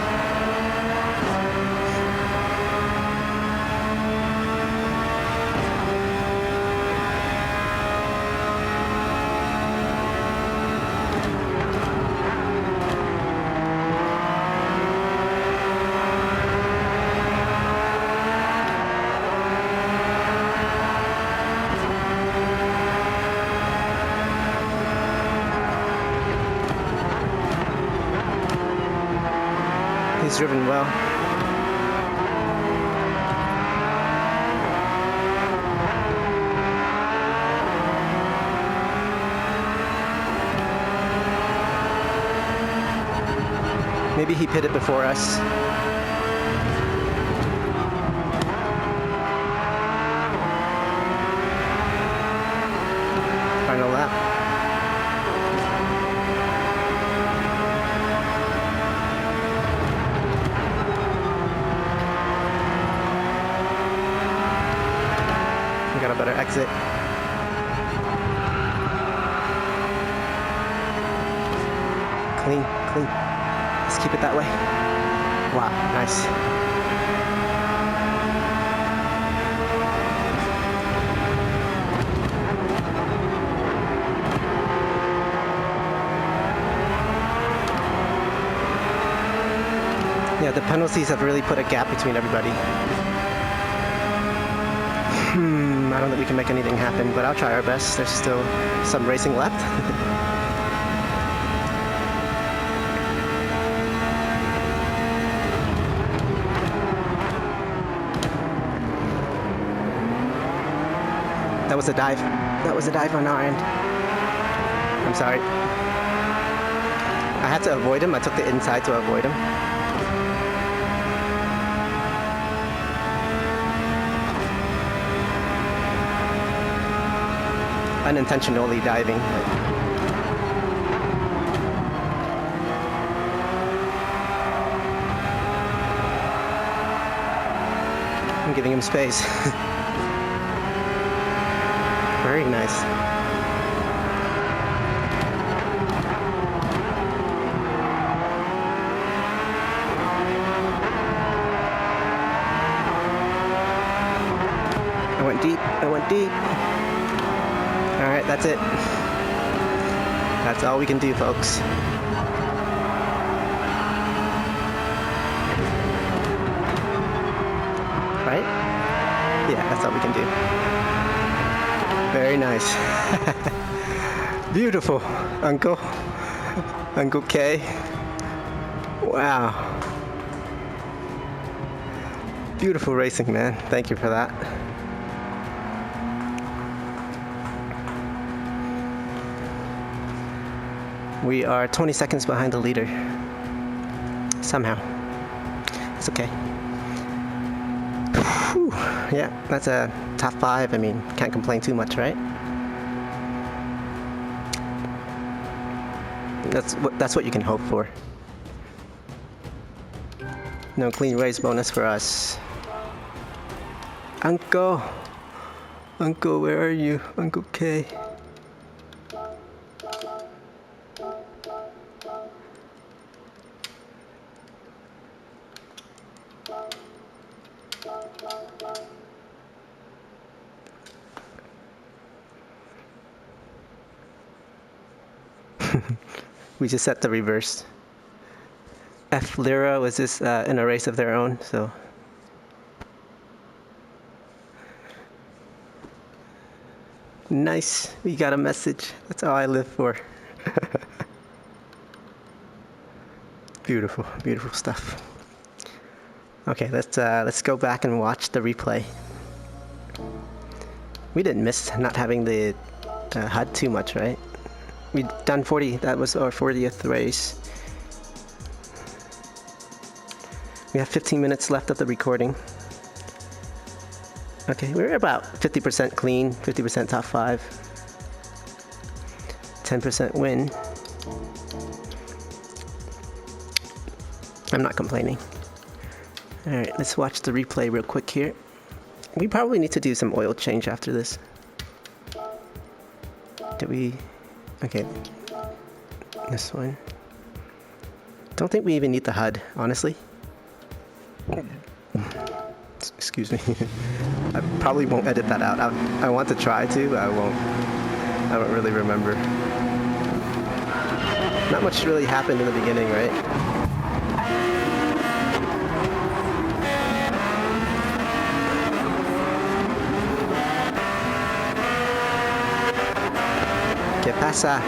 He's driven well. Maybe he pit it before us. Final lap. We got a better exit. Clean, clean. Let's keep it that way. Wow, nice. Yeah, the penalties have really put a gap between everybody. I don't think we can make anything happen, but I'll try our best. There's still some racing left. That was a dive. That was a dive on our end. I'm sorry. I had to avoid him. I took the inside to avoid him. Unintentionally diving. I'm giving him space. Very nice. I went deep. I went deep. All right, that's it. That's all we can do, folks. Right? Yeah, that's all we can do. Very nice. Beautiful, Uncle. Uncle K. Wow. Beautiful racing, man. Thank you for that. We are 20 seconds behind the leader. Somehow. It's okay. Whew. Yeah, that's a top 5. I mean, can't complain too much, right? That's what you can hope for. No clean race bonus for us. Uncle! Uncle, where are you? Uncle K. We just set the reverse. F Lyra was just in a race of their own, so. Nice, we got a message. That's all I live for. Beautiful, beautiful stuff. Okay, let's go back and watch the replay. We didn't miss not having the HUD too much, right? We'd done 40, that was our 40th race. We have 15 minutes left of the recording. Okay, we're about 50% clean, 50% top 5. 10% win. I'm not complaining. Alright, let's watch the replay real quick here. We probably need to do some oil change after this. Did we... Okay, this one. Don't think we even need the HUD, honestly. Excuse me. I probably won't edit that out. I want to try to, but I won't. I don't really remember. Not much really happened in the beginning, right? ¿Qué pasa?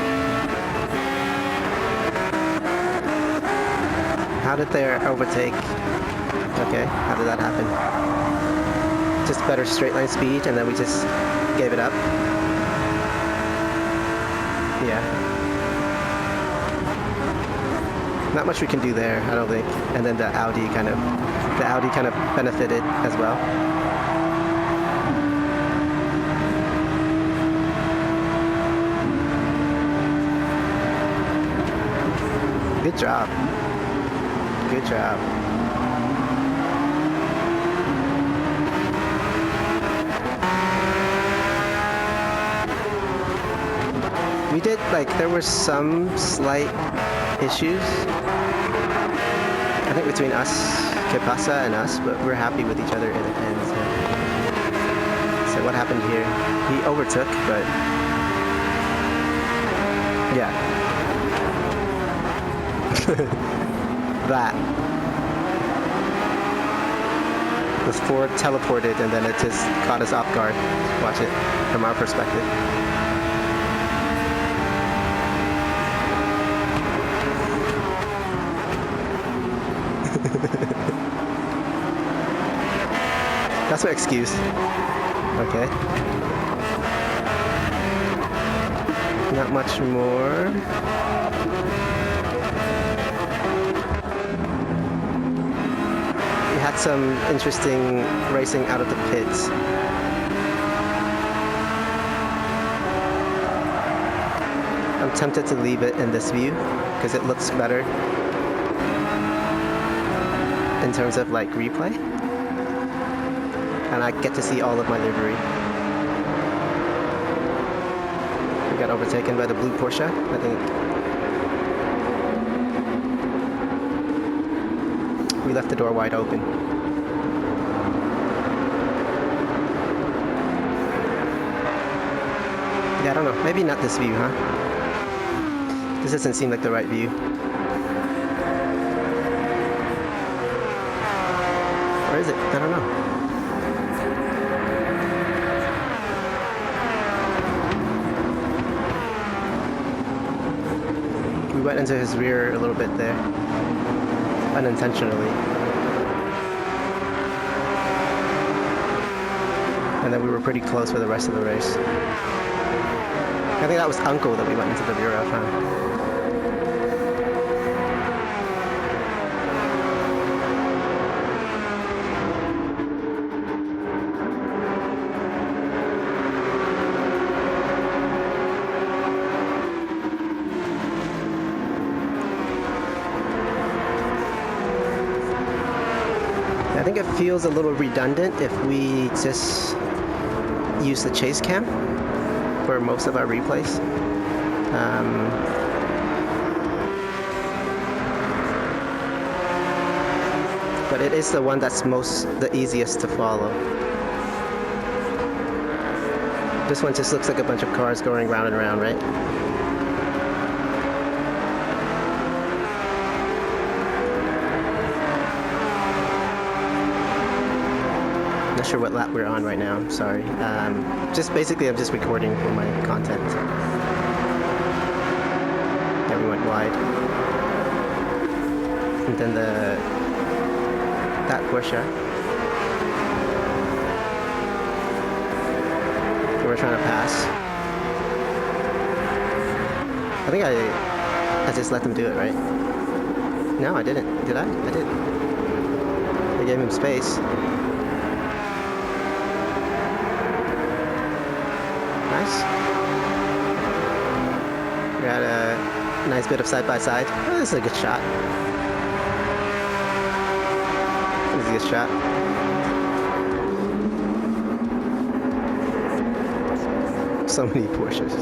How did they overtake? Okay, how did that happen? Just better straight line speed and then we just gave it up? Yeah. Not much we can do there, I don't think. And then the Audi kind of benefited as well. Good job. Good job. We did, like, there were some slight issues, I think, between us, Kepasa and us, but we're happy with each other in the end. So what happened here? He overtook, but yeah. That. The Ford teleported and then it just caught us off guard. Watch it from our perspective. That's my excuse. Okay. Not much more. We had some interesting racing out of the pits. I'm tempted to leave it in this view because it looks better in terms of like replay. And I get to see all of my livery. We got overtaken by the blue Porsche, I think. We left the door wide open. Yeah, I don't know. Maybe not this view, huh? This doesn't seem like the right view. Or is it? I don't know. We went into his rear a little bit there. Unintentionally. And then we were pretty close for the rest of the race. I think that was Uncle that we went into the rear of, huh? I think it feels a little redundant if we just use the chase cam for most of our replays. But it is the one that's the easiest to follow. This one just looks like a bunch of cars going round and round, right? Not sure what lap we're on right now, sorry. Just basically I'm just recording for my content. Yeah, we went wide. And then that Porsche. We're trying to pass. I think I just let them do it, right? No, I didn't. Did I? I did. I gave him space. Nice. We had a nice bit of side-by-side. Oh, this is a good shot. This is a good shot. So many Porsches.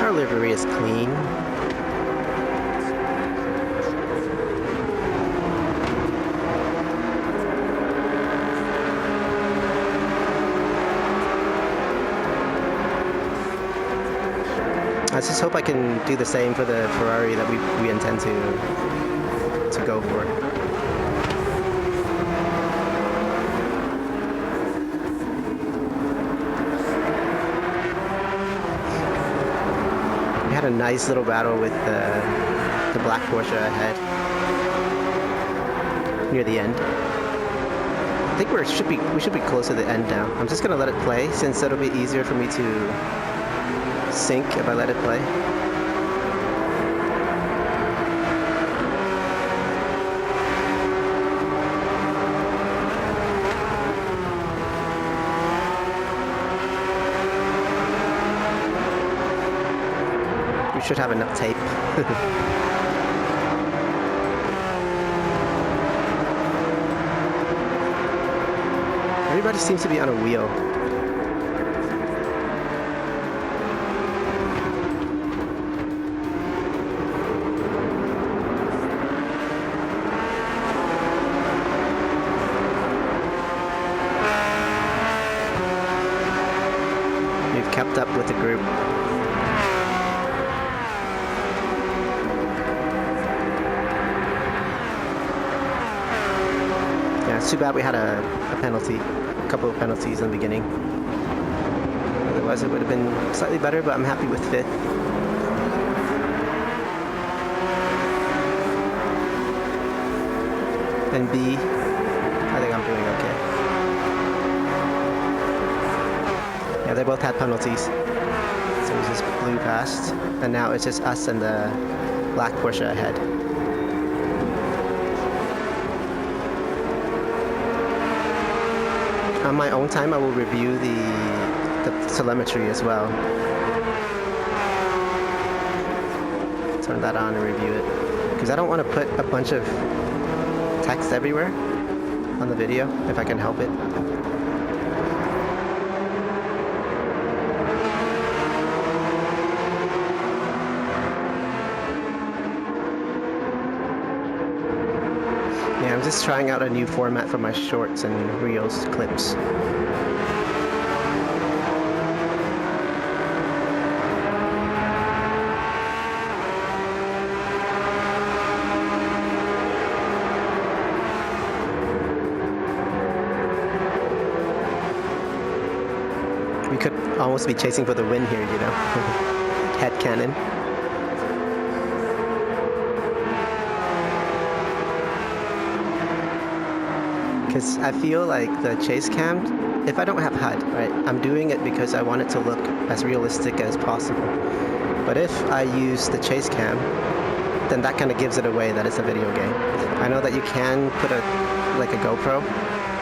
Our livery is clean. I just hope I can do the same for the Ferrari that we intend to go for. We had a A nice little battle with the black Porsche ahead near the end. I think we should be close to the end now. I'm just gonna let it play since it'll be easier for me to sync if I let it play. We should have enough tape. Everybody seems to be on a wheel. We've kept up with the group. Yeah, it's too bad we had a penalty, a couple of penalties in the beginning. Otherwise it would have been slightly better, but I'm happy with 5th. And B, I think I'm doing okay. Yeah, they both had penalties. So we just blew past, and now it's just us and the black Porsche ahead. On my own time, I will review the telemetry as well. Turn that on and review it. Because I don't want to put a bunch of text everywhere on the video, if I can help it. Yeah, I'm just trying out a new format for my shorts and reels clips. We could almost be chasing for the win here, you know? Head cannon. Because I feel like the chase cam, if I don't have HUD, right, I'm doing it because I want it to look as realistic as possible. But if I use the chase cam, then that kind of gives it away that it's a video game. I know that you can put like a GoPro,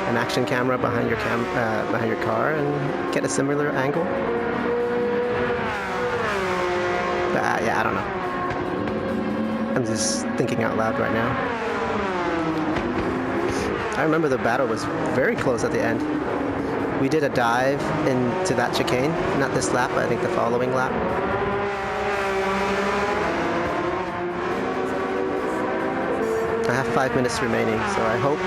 an action camera behind your car and get a similar angle. But yeah, I don't know. I'm just thinking out loud right now. I remember the battle was very close at the end. We did a dive into that chicane, not this lap, but I think the following lap. I have 5 minutes remaining, so I hope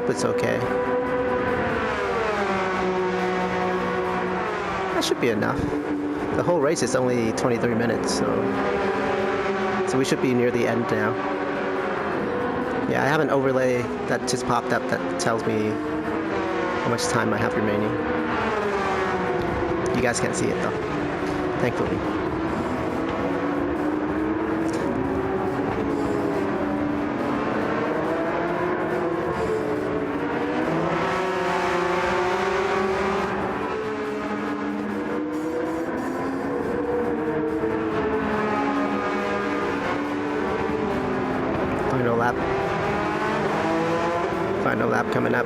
it's okay. That should be enough. The whole race is only 23 minutes, so we should be near the end now. Yeah, I have an overlay that just popped up that tells me how much time I have remaining. You guys can't see it though, thankfully. Final lap. Final lap coming up.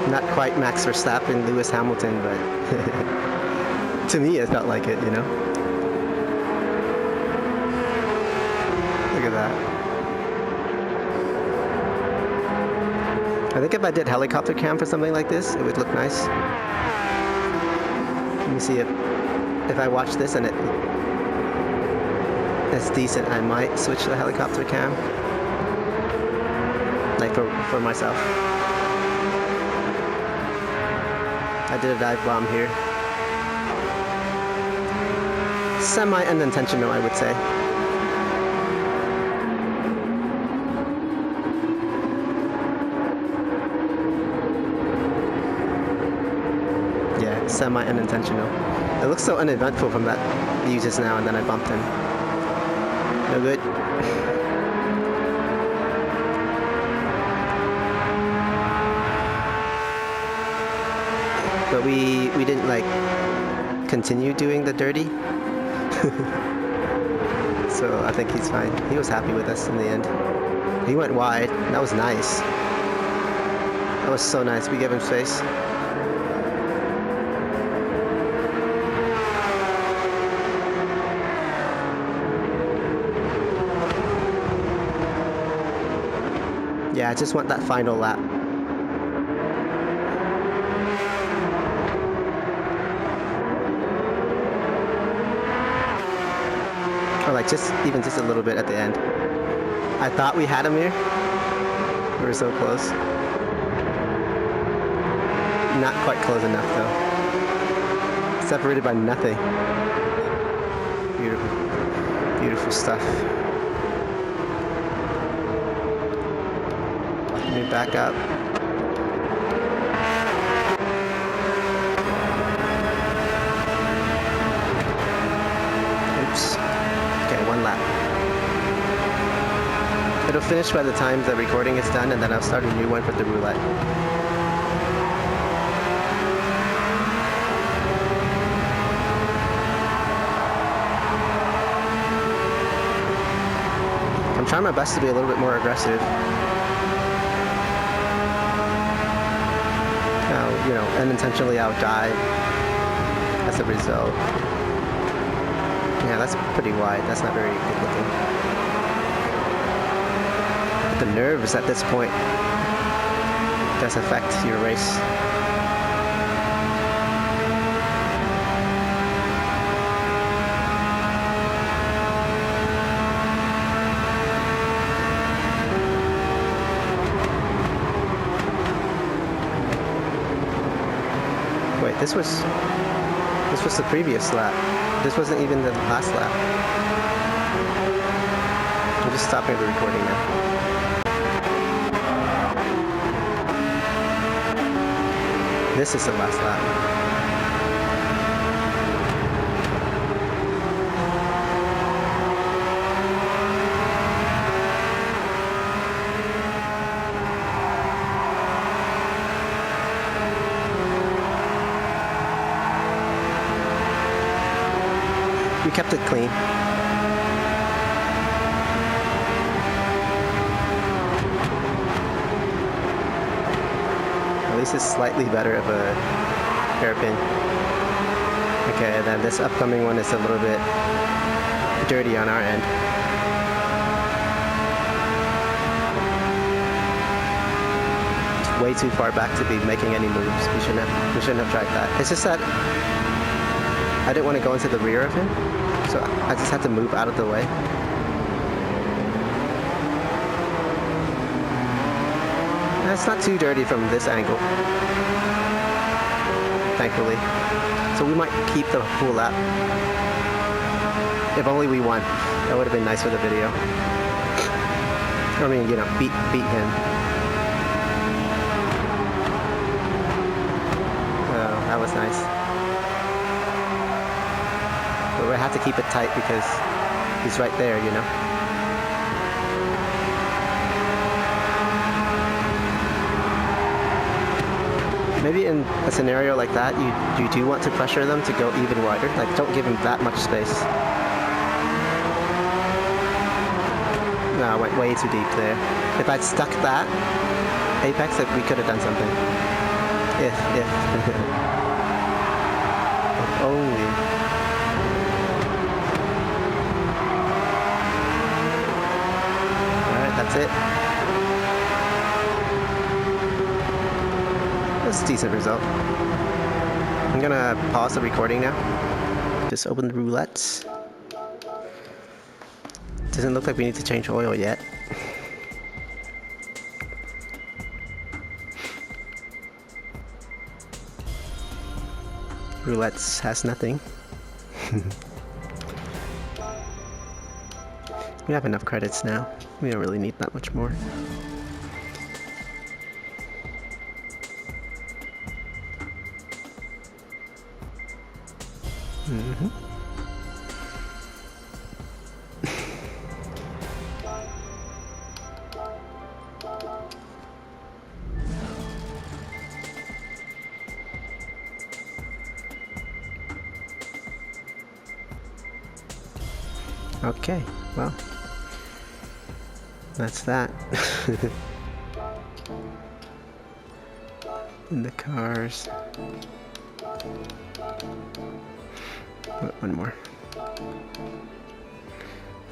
Not quite Max Verstappen, Lewis Hamilton, but to me it felt like it, you know? Look at that. I think if I did helicopter cam for something like this, it would look nice. Let me see if I watch this and it's decent, I might switch to the helicopter cam. Like for myself. I did a dive bomb here. Semi-unintentional, I would say. semi-unintentional. It looks so uneventful from that view just now, and then I bumped him. No good. But we didn't like continue doing the dirty. So I think he's fine. He was happy with us in the end. He went wide. That was nice. That was so nice. We gave him space. Yeah, I just want that final lap. Or like even just a little bit at the end. I thought we had him here. We were so close. Not quite close enough though. Separated by nothing. Beautiful. Beautiful stuff. Let me back up. Oops. Okay, one lap. It'll finish by the time the recording is done, and then I'll start a new one for the roulette. I'm trying my best to be a little bit more aggressive. Now, you know, unintentionally I'll die as a result. Yeah, that's pretty wide. That's not very good looking. But the nerves at this point does affect your race. Wait, this was the previous lap. This wasn't even the last lap. I'm just stopping the recording now. This is the last lap. We kept it clean. At least it's slightly better of a hairpin. Okay, and then this upcoming one is a little bit dirty on our end. It's way too far back to be making any moves. We shouldn't have tried that. It's just that I didn't want to go into the rear of him, so I just had to move out of the way. And it's not too dirty from this angle, thankfully. So we might keep the full lap. If only we won. That would have been nice for the video. I mean, you know, beat him. Oh, that was nice. But we have to keep it tight because he's right there, you know. Maybe in a scenario like that, you do want to pressure them to go even wider. Like, don't give him that much space. No, I went way too deep there. If I'd stuck that apex, we could have done something. If only. That's it. That's a decent result. I'm gonna pause the recording now. Just open the roulettes. Doesn't look like we need to change oil yet. Roulettes has nothing. We have enough credits now. We don't really need that much more. Mm-hmm. Okay, well, that's that. In the cars. One more.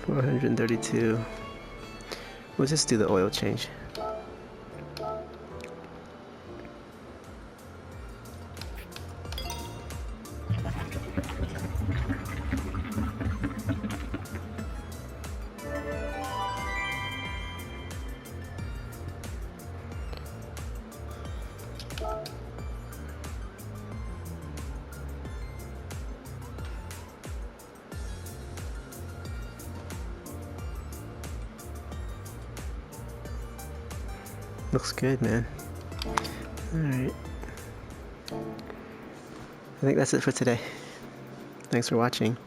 432. We'll just do the oil change. Looks good, man. Alright. I think that's it for today. Thanks for watching.